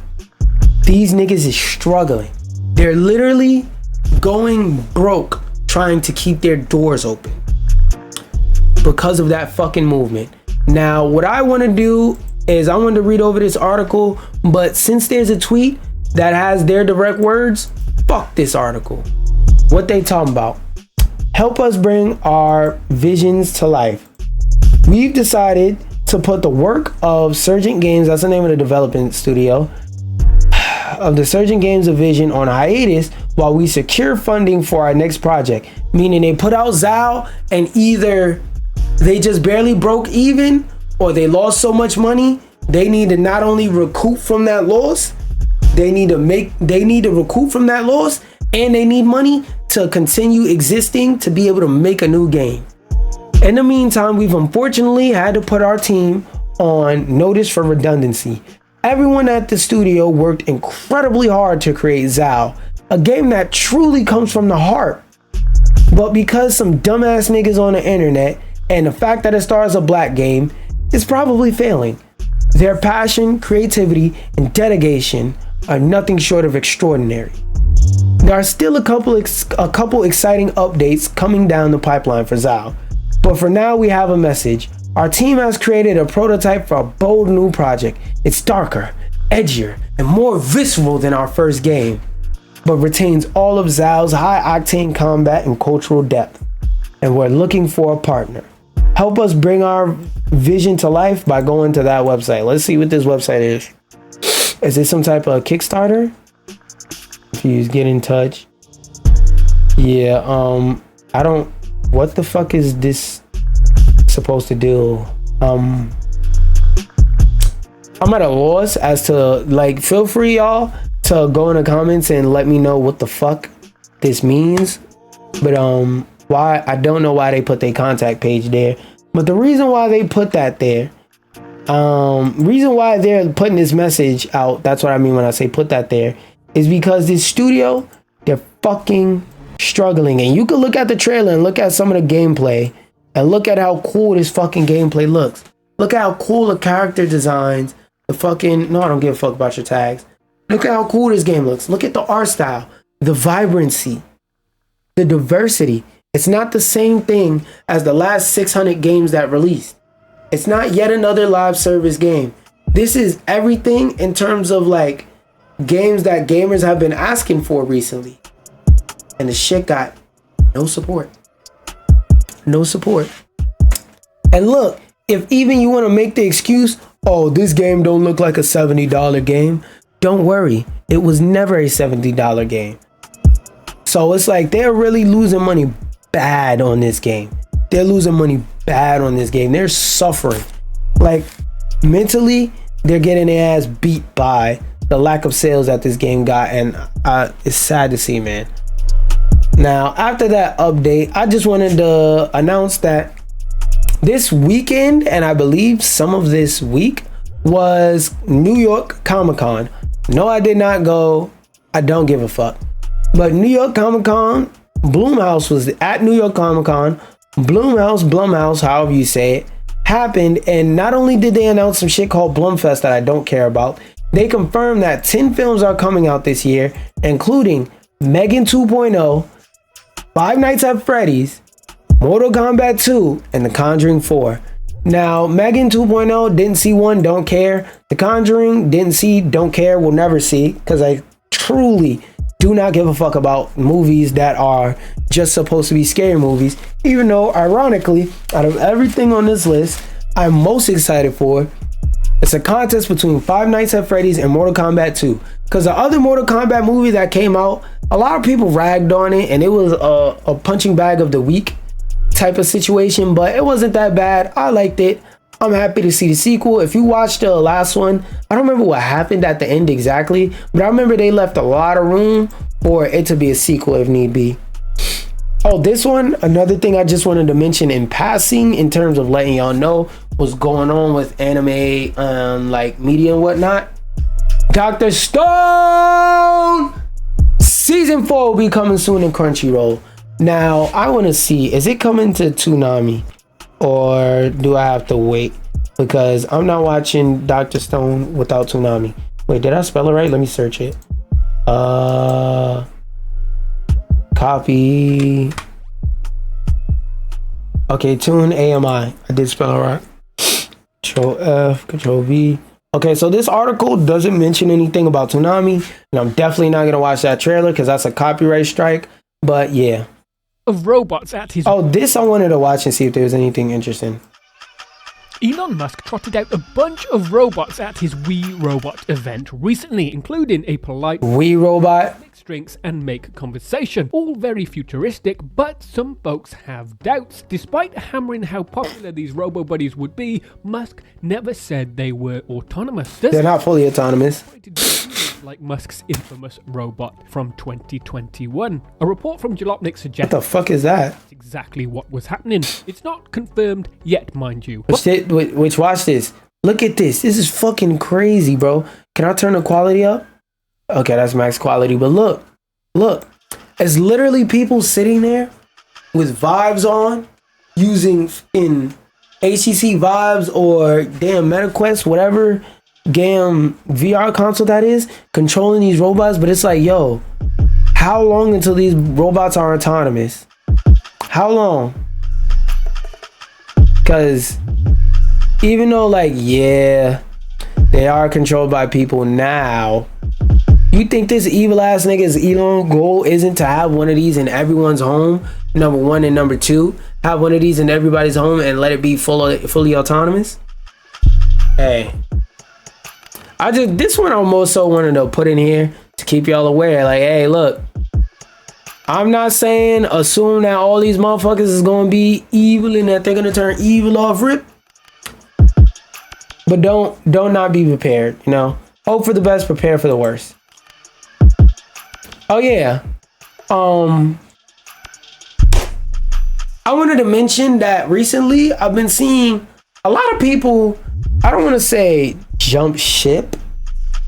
These niggas is struggling. They're literally going broke trying to keep their doors open because of that fucking movement. Now, what I want to do is I want to read over this article, but since there's a tweet that has their direct words, fuck this article. What they talking about? Help us bring our visions to life. We've decided to put the work of Surgent Games, that's the name of the development studio, of the Surgent Games division on hiatus while we secure funding for our next project. Meaning they put out Zao and either they just barely broke even or they lost so much money, they need to not only recoup from that loss, they need to recoup from that loss, and they need money to continue existing to be able to make a new game. In the meantime, we've unfortunately had to put our team on notice for redundancy. Everyone at the studio worked incredibly hard to create Zao, a game that truly comes from the heart. But because some dumbass niggas on the internet and the fact that it stars a black game, it's probably failing. Their passion, creativity, and dedication are nothing short of extraordinary. There are still a couple exciting updates coming down the pipeline for Zao, but for now we have a message. Our team has created a prototype for a bold new project. It's darker, edgier, and more visceral than our first game, but retains all of Zao's high-octane combat and cultural depth. And we're looking for a partner. Help us bring our vision to life by going to that website. Let's see what this website is. Is this some type of Kickstarter? Please get in touch. Yeah, I don't, what the fuck is this supposed to do? I'm at a loss as to, like, feel free y'all to go in the comments and let me know what the fuck this means. But why, I don't know why they put their contact page there, but the reason why they put that there, reason why they're putting this message out, that's what I mean when I say put that there, is because this studio, they're fucking struggling. And you can look at the trailer and look at some of the gameplay and look at how cool this fucking gameplay looks. Look at how cool the character designs, the fucking, no, I don't give a fuck about your tags. Look at how cool this game looks. Look at the art style, the vibrancy, the diversity. It's not the same thing as the last 600 games that released. It's not yet another live service game. This is everything in terms of like games that gamers have been asking for recently. And the shit got no support. No support. And look, if even you want to make the excuse, oh, this game don't look like a $70 game, don't worry. It was never a $70 game. So it's like they're really losing money bad on this game. They're losing money bad on this game. They're suffering. Like mentally, they're getting their ass beat by the lack of sales that this game got. And it's sad to see, man. Now, after that update, I just wanted to announce that this weekend, and I believe some of this week, was New York Comic-Con. No, I did not go. I don't give a fuck. But New York Comic-Con, Blumhouse was at New York Comic-Con. Blumhouse, however you say it, happened. And not only did they announce some shit called Blumfest that I don't care about, they confirmed that 10 films are coming out this year, including Megan 2.0, Five Nights at Freddy's, Mortal Kombat 2, and The Conjuring 4. Now, Megan 2.0, didn't see one, don't care. The Conjuring, didn't see, don't care, will never see, because I truly do not give a fuck about movies that are just supposed to be scary movies, even though, ironically, out of everything on this list, I'm most excited for, it's a contest between Five Nights at Freddy's and Mortal Kombat 2. Because the other Mortal Kombat movie that came out, a lot of people ragged on it, and it was a punching bag of the week type of situation, but it wasn't that bad. I liked it. I'm happy to see the sequel. If you watched the last one, I don't remember what happened at the end exactly, but I remember they left a lot of room for it to be a sequel if need be. Oh, this one, another thing I just wanted to mention in passing in terms of letting y'all know what's going on with anime like media and whatnot. Dr. Stone season 4 will be coming soon in Crunchyroll. Now, I want to see, is it coming to Toonami or do I have to wait? Because I'm not watching Dr. Stone without Toonami. Wait, did I spell it right? Let me search it. Copy. Okay, Toon AMI. I did spell it right. Control F, Control V. Okay, so this article doesn't mention anything about Toonami, and I'm definitely not gonna watch that trailer because that's a copyright strike. But yeah. Of robots at his... Oh, this I wanted to watch and see if there was anything interesting. Elon Musk trotted out a bunch of robots at his Wii Robot event recently, including a polite Wii Robot, mix drinks and make conversation. All very futuristic, but some folks have doubts. Despite hammering how popular these robo-buddies would be, Musk never said they were autonomous. They're not fully autonomous. Like Musk's infamous robot from 2021. A report from Jalopnik suggests... What the fuck is that? That's exactly what was happening. It's not confirmed yet, mind you. Which watch this. Look at this. This is fucking crazy, bro. Can I turn the quality up? Okay, that's max quality. But look. It's literally people sitting there with vibes on, using in HTC Vibes or damn MetaQuest, whatever damn VR console that is, controlling these robots. But it's like, yo, how long until these robots are autonomous? How long? Because even though, like, yeah, they are controlled by people now, you think this evil ass nigga's Elon goal isn't to have one of these in everyone's home? Number one, and number two, have one of these in everybody's home and let it be fully autonomous? Hey, this one I most so wanted to put in here to keep y'all aware. Like, hey, look, I'm not saying assume that all these motherfuckers is gonna be evil and that they're gonna turn evil off rip. But don't not be prepared, you know? Hope for the best, prepare for the worst. Oh yeah. I wanted to mention that recently I've been seeing a lot of people, I don't want to say jump ship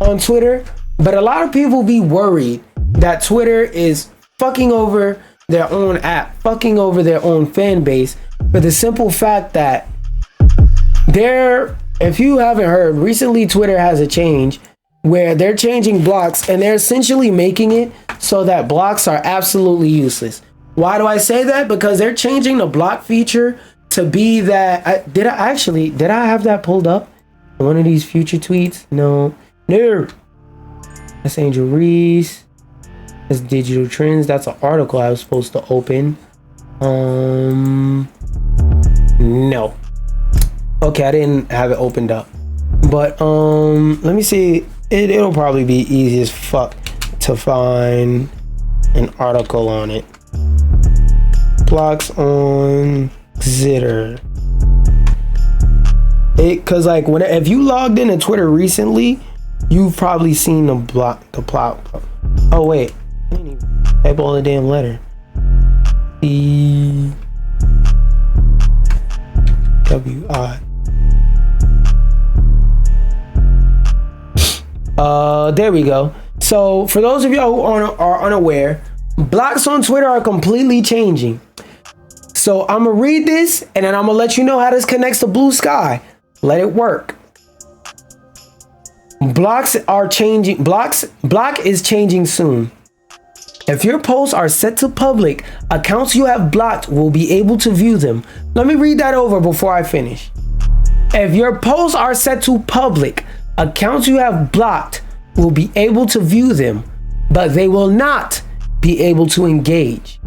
on Twitter, but a lot of people be worried that Twitter is fucking over their own app, fucking over their own fan base, for the simple fact that if you haven't heard, recently Twitter has a change where they're changing blocks and they're essentially making it so that blocks are absolutely useless. Why do I say that? Because they're changing the block feature to be that, did I have that pulled up? One of these future tweets? No. That's Angel Reese. That's Digital Trends. That's an article I was supposed to open. No. Okay, I didn't have it opened up. But let me see. It'll probably be easy as fuck to find an article on it. Blocks on Zitter. Cause like if you logged into Twitter recently, you've probably seen the plot. Oh wait, I didn't even type all the damn letter. E-W-I. There we go. So for those of y'all who are unaware, blocks on Twitter are completely changing. So I'm gonna read this and then I'm gonna let you know how this connects to Blue Sky. Let it work. Blocks are changing. Block is changing soon. If your posts are set to public, accounts you have blocked will be able to view them. Let me read that over before I finish. If your posts are set to public, accounts you have blocked will be able to view them, but they will not be able to engage.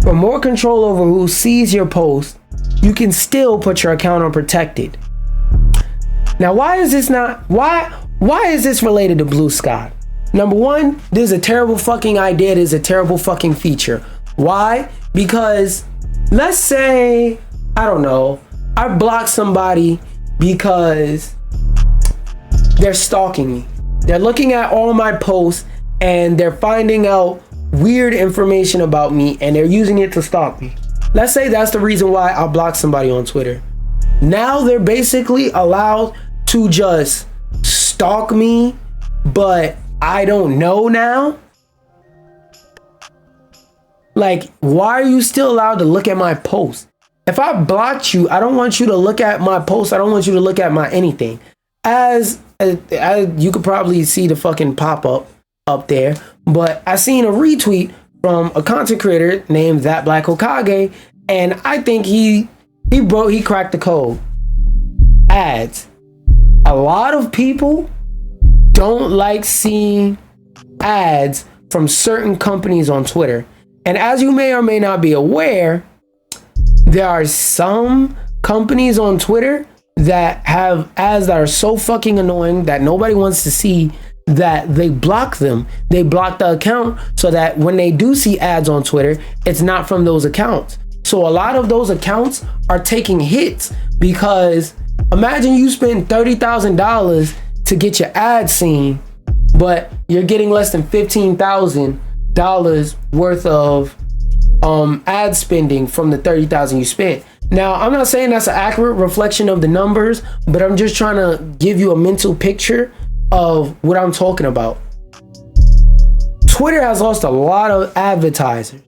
For more control over who sees your post, you can still put your account on protected. Now, why is this related to Blue Sky? Number one, this is a terrible fucking idea. This is a terrible fucking feature. Why? Because let's say, I don't know, I block somebody because they're stalking me. They're looking at all my posts and they're finding out weird information about me and they're using it to stalk me. Let's say that's the reason why I blocked somebody on Twitter. Now they're basically allowed to just stalk me, but I don't know now. Like, why are you still allowed to look at my posts? If I blocked you, I don't want you to look at my posts. I don't want you to look at my anything. As you could probably see the fucking pop-up up there, but I seen a retweet from a content creator named That Black Hokage, and I think he cracked the code. Ads. A lot of people don't like seeing ads from certain companies on Twitter. And as you may or may not be aware, there are some companies on Twitter that have ads that are so fucking annoying that nobody wants to see, that they block them. They block the account so that when they do see ads on Twitter, it's not from those accounts. So a lot of those accounts are taking hits because imagine you spend $30,000 to get your ad seen, but you're getting less than $15,000 worth of ad spending from the $30,000 you spent. Now, I'm not saying that's an accurate reflection of the numbers, but I'm just trying to give you a mental picture of what I'm talking about. Twitter has lost a lot of advertisers.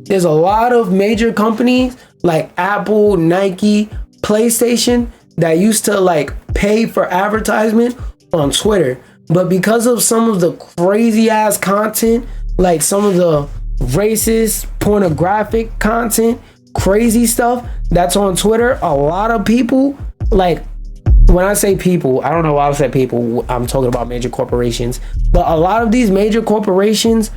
There's a lot of major companies like Apple, Nike, PlayStation that used to like pay for advertisement on Twitter. But because of some of the crazy ass content, like some of the racist, pornographic content, crazy stuff that's on Twitter, a lot of people, like, when I say people, I don't know why I said people, I'm talking about major corporations, but a lot of these major corporations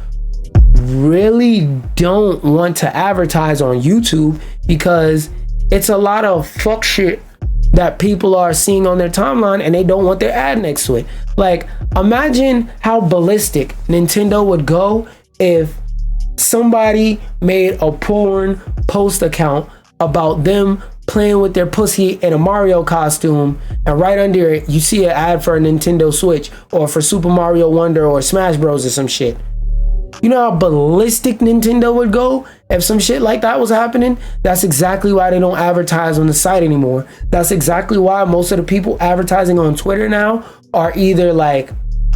really don't want to advertise on YouTube because it's a lot of fuck shit that people are seeing on their timeline and they don't want their ad next to it. Like, imagine how ballistic Nintendo would go if somebody made a porn post account about them playing with their pussy in a Mario costume, and right under it you see an ad for a Nintendo Switch or for Super Mario Wonder or Smash Bros or some shit. You know how ballistic Nintendo would go if some shit like that was happening? That's exactly why they don't advertise on the site anymore. That's exactly why most of the people advertising on Twitter now are either like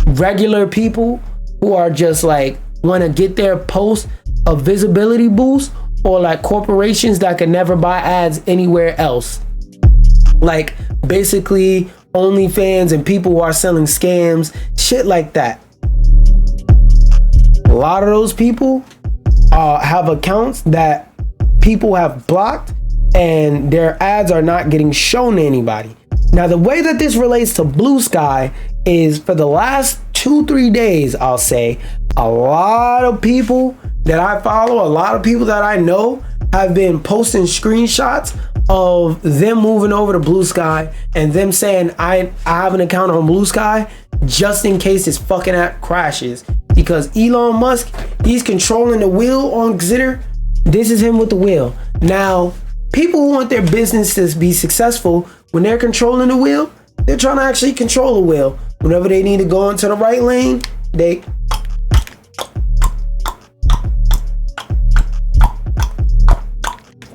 regular people who are just like want to get their post a visibility boost, or like corporations that can never buy ads anywhere else. Like basically OnlyFans and people who are selling scams, shit like that. A lot of those people have accounts that people have blocked and their ads are not getting shown to anybody. Now, the way that this relates to Blue Sky is for the last 2-3 days, I'll say, a lot of people that I follow, a lot of people that I know have been posting screenshots of them moving over to Blue Sky and them saying, I have an account on Blue Sky just in case this fucking app crashes. Because Elon Musk, he's controlling the wheel on Xitter. This is him with the wheel. Now, people who want their business to be successful, when they're controlling the wheel, they're trying to actually control the wheel. Whenever they need to go into the right lane, they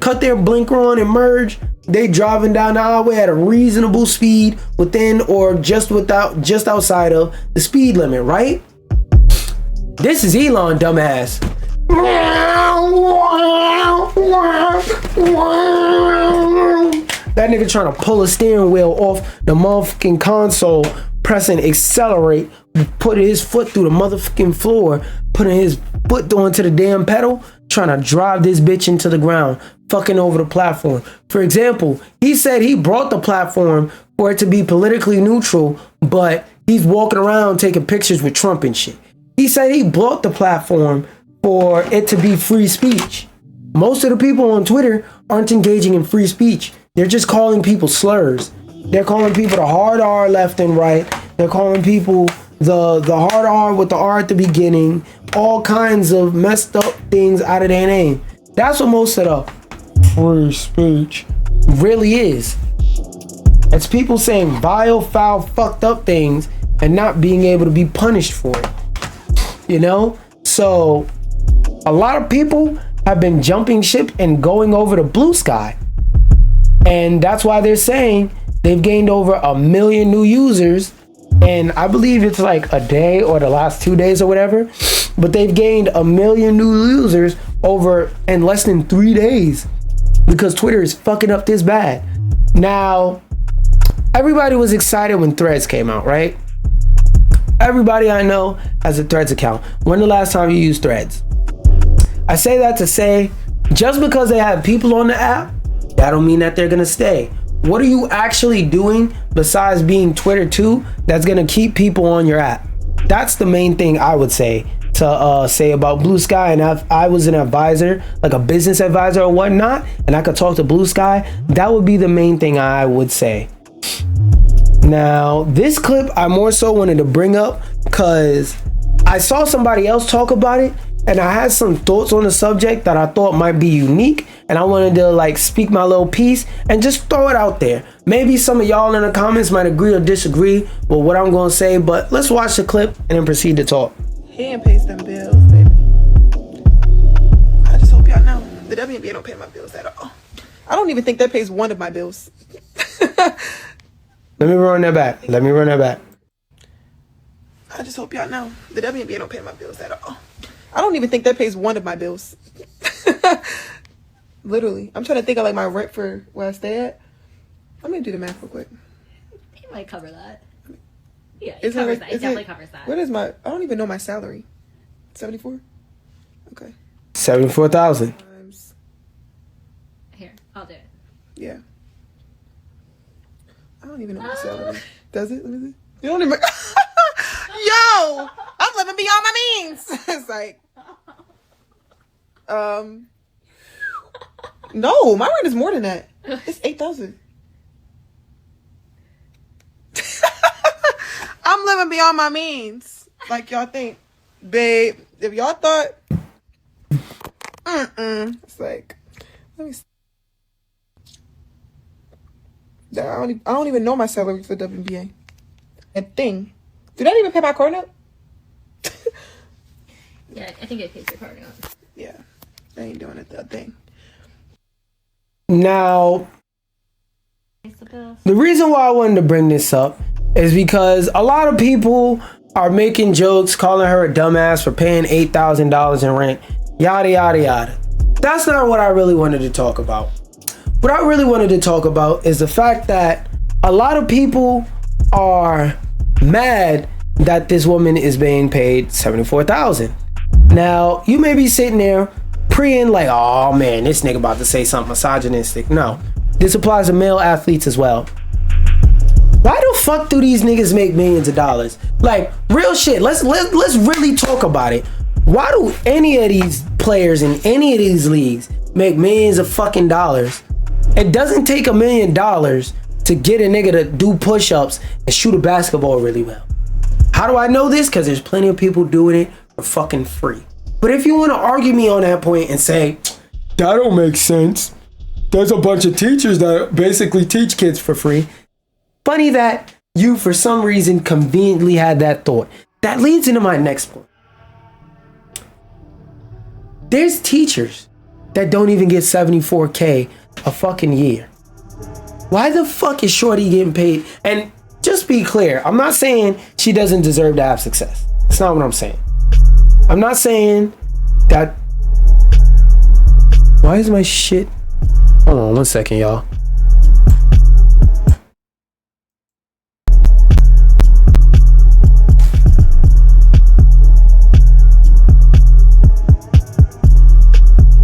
cut their blinker on and merge. They driving down the highway at a reasonable speed within or just outside of the speed limit, right? This is Elon, dumbass. That nigga trying to pull a steering wheel off the motherfucking console, pressing accelerate, putting his foot through the motherfucking floor, putting his foot onto the damn pedal, trying to drive this bitch into the ground, fucking over the platform. For example, he said he brought the platform for it to be politically neutral, but he's walking around taking pictures with Trump and shit. He said he bought the platform for it to be free speech. Most of the people on Twitter aren't engaging in free speech. They're just calling people slurs. They're calling people the hard R left and right. They're calling people the hard R with the R at the beginning. All kinds of messed up things out of their name. That's what most of the free speech really is. It's people saying vile, foul, fucked up things and not being able to be punished for it. You know? So a lot of people have been jumping ship and going over to Blue Sky. And that's why they're saying they've gained over 1 million new users. And I believe it's like a day or the last 2 days or whatever. But they've gained 1 million new users over in less than 3 days. Because Twitter is fucking up this bad. Now, everybody was excited when Threads came out, right? Everybody I know has a Threads account. When the last time you used Threads? I say that to say, just because they have people on the app, that don't mean that they're gonna stay. What are you actually doing besides being Twitter too that's gonna keep people on your app? That's the main thing I would say to say about Blue Sky. And if I was an advisor, like a business advisor or whatnot, and I could talk to Blue Sky, that would be the main thing I would say. Now, this clip I more so wanted to bring up because I saw somebody else talk about it and I had some thoughts on the subject that I thought might be unique, and I wanted to like speak my little piece and just throw it out there. Maybe some of y'all in the comments might agree or disagree with what I'm going to say, but let's watch the clip and then proceed to talk. He ain't pays them bills, baby. I just hope y'all know the WNBA don't pay my bills at all. I don't even think that pays one of my bills. Let me run that back. I just hope y'all know the WNBA don't pay my bills at all. I don't even think that pays one of my bills. Literally. I'm trying to think of like my rent for where I stay at. I'm gonna do the math real quick. It might cover that. Yeah, It definitely covers that. What is my, I don't even know my salary. 74? Okay. 74,000. Times. Here, I'll do it. Yeah. I don't even know my salary. Does it? Let me see. You don't even. Yo! I'm living beyond my means. It's like. No, my rent is more than that. It's 8,000. I'm living beyond my means. Like y'all think. Babe, if y'all thought. It's like. Let me see. I don't even know my salary for WNBA. A thing. Do that even pay my car note? Yeah, I think it pays your car note. Yeah. They ain't doing it, that thing. Now, the reason why I wanted to bring this up is because a lot of people are making jokes, calling her a dumbass for paying $8,000 in rent, yada, yada, yada. That's not what I really wanted to talk about. What I really wanted to talk about is the fact that a lot of people are mad that this woman is being paid $74,000. Now, you may be sitting there praying like, oh man, this nigga about to say something misogynistic. No, this applies to male athletes as well. fuck do these niggas make millions of dollars? Like, real shit. Let's really talk about it. Why do any of these players in any of these leagues make millions of fucking dollars? It doesn't take $1 million to get a nigga to do push-ups and shoot a basketball really well. How do I know this? Because there's plenty of people doing it for fucking free. But if you want to argue me on that point and say, that don't make sense. There's a bunch of teachers that basically teach kids for free. Funny that you, for some reason, conveniently had that thought. That leads into my next point. There's teachers that don't even get $74K a fucking year. Why the fuck is Shorty getting paid? And just be clear, I'm not saying she doesn't deserve to have success. That's not what I'm saying. I'm not saying that. Why is my shit? Hold on 1 second, y'all.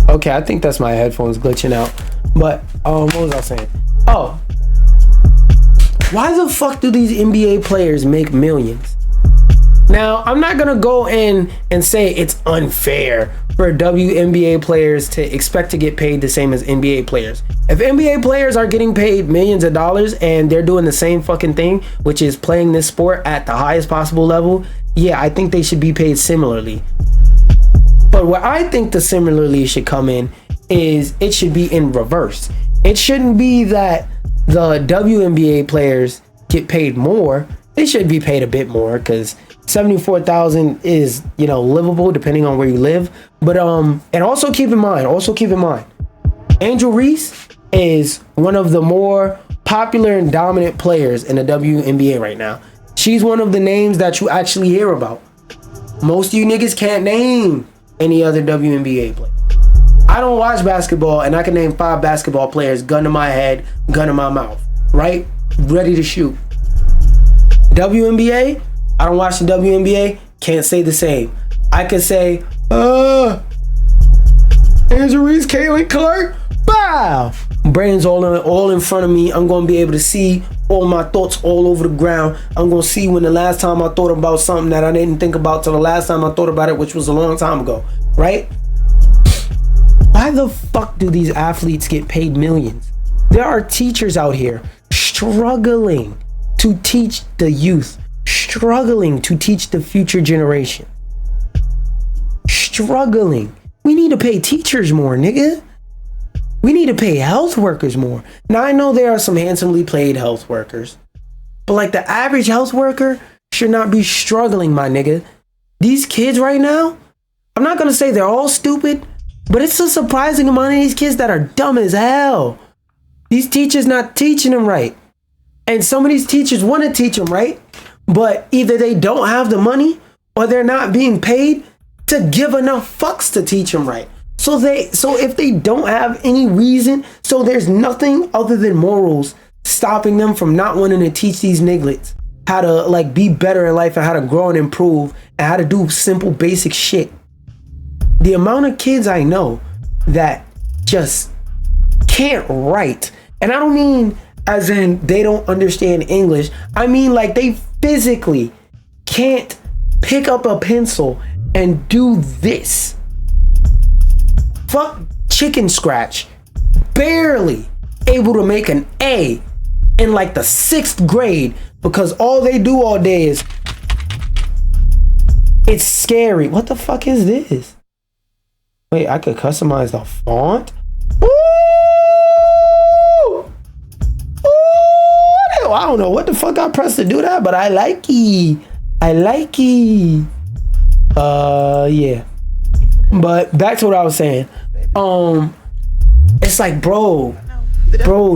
Okay, I think that's my headphones glitching out. But what was I saying? Oh, why the fuck do these NBA players make millions? Now, I'm not gonna go in and say it's unfair for WNBA players to expect to get paid the same as NBA players. If NBA players are getting paid millions of dollars and they're doing the same fucking thing, which is playing this sport at the highest possible level, yeah, I think they should be paid similarly. But where I think the similarly should come in is it should be in reverse. It shouldn't be that the WNBA players get paid more. They should be paid a bit more because $74,000 is, you know, livable depending on where you live. But and also keep in mind, Angel Reese is one of the more popular and dominant players in the WNBA right now. She's one of the names that you actually hear about. Most of you niggas can't name any other WNBA player. I don't watch basketball and I can name 5 basketball players, gun to my head, gun in my mouth, right? Ready to shoot. WNBA, I don't watch the WNBA, can't say the same. I could say, Angel Reese, Caitlin Clark, bow. Brains all in front of me. I'm gonna be able to see all my thoughts all over the ground. I'm gonna see when the last time I thought about something that I didn't think about till the last time I thought about it, which was a long time ago, right? Why the fuck do these athletes get paid millions? There are teachers out here struggling to teach the youth, struggling to teach the future generation. Struggling. We need to pay teachers more, nigga. We need to pay health workers more. Now, I know there are some handsomely paid health workers, but like the average health worker should not be struggling, my nigga. These kids right now, I'm not gonna say they're all stupid, but it's a surprising amount of these kids that are dumb as hell. These teachers not teaching them right. And some of these teachers want to teach them right, but either they don't have the money or they're not being paid to give enough fucks to teach them right. So if they don't have any reason, so there's nothing other than morals stopping them from not wanting to teach these nigglets how to like be better in life and how to grow and improve and how to do simple basic shit. The amount of kids I know that just can't write, and I don't mean as in they don't understand English, I mean like they physically can't pick up a pencil and do this. Fuck chicken scratch. Barely able to make an A in like the 6th grade because all they do all day is, it's scary. What the fuck is this? Wait, I could customize the font? Ooh! Ooh! I don't know what the fuck I pressed to do that, but I like it. I like it. Yeah. But back to what I was saying. It's like, bro,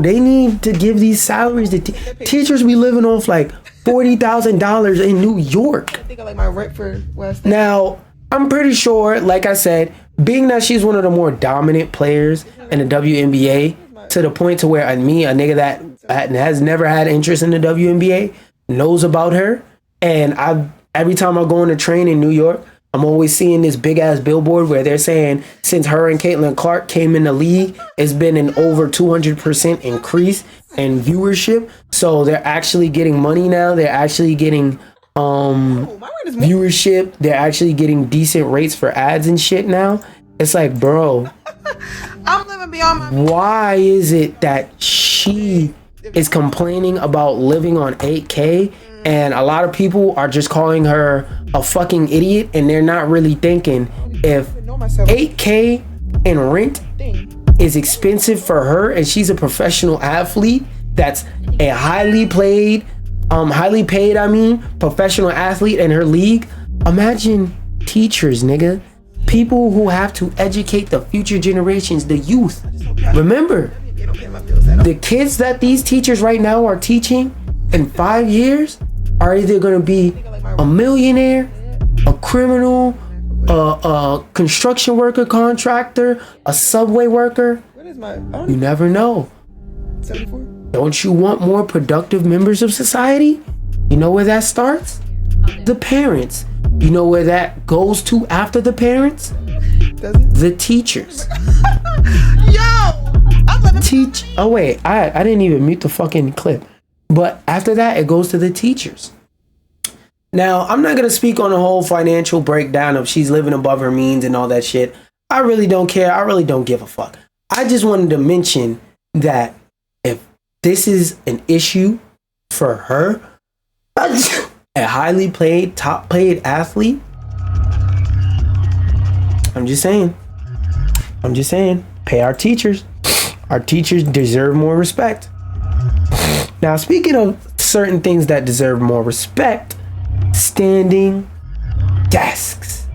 they need to give these salaries to teachers be living off like $40,000 in New York. I think I like my rent for West. Now, I'm pretty sure, like I said, being that she's one of the more dominant players in the WNBA, to the point to where me, a nigga that has never had interest in the WNBA, knows about her. And every time I go on a train in New York, I'm always seeing this big ass billboard where they're saying since her and Caitlin Clark came in the league, it's been an over 200% increase in viewership. So they're actually getting money now. They're actually getting viewership. They're actually getting decent rates for ads and shit now. It's like, bro, I'm living beyond my. why is it that she is complaining about living on 8K and a lot of people are just calling her a fucking idiot, and they're not really thinking if 8K in rent is expensive for her and she's a professional athlete that's a highly paid professional athlete in her league. Imagine teachers, nigga. People who have to educate the future generations, the youth. Remember, the kids that these teachers right now are teaching in 5 years are either going to be a millionaire, a criminal, a construction worker, contractor, a subway worker. You never know. 74? Don't you want more productive members of society? You know where that starts? The parents. You know where that goes to after the parents? The teachers. Oh wait, I didn't even mute the fucking clip. But after that, it goes to the teachers. Now, I'm not going to speak on the whole financial breakdown of she's living above her means and all that shit. I really don't care. I really don't give a fuck. I just wanted to mention that if this is an issue for her, a highly paid, top paid athlete, I'm just saying, pay our teachers. Our teachers deserve more respect. Now, speaking of certain things that deserve more respect, standing desks.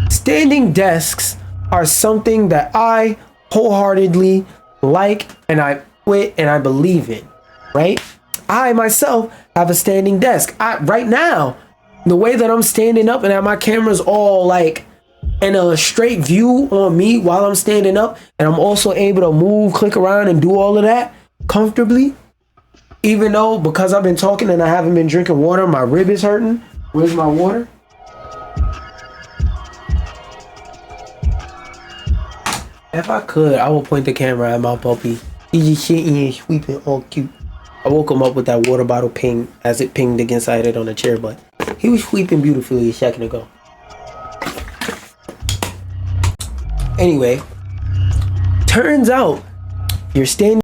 Standing desks are something that I wholeheartedly like and I quit and I believe in, right? I myself have a standing desk. Right now, the way that I'm standing up and that my camera's all like in a straight view on me while I'm standing up, and I'm also able to move, click around and do all of that comfortably, even though because I've been talking and I haven't been drinking water, my rib is hurting. Where's my water? If I could, I will point the camera at my puppy. He's just sitting here sweeping all cute. I woke him up with that water bottle ping as it pinged against I had it on the chair, but he was sweeping beautifully a second ago. Anyway, turns out you're standing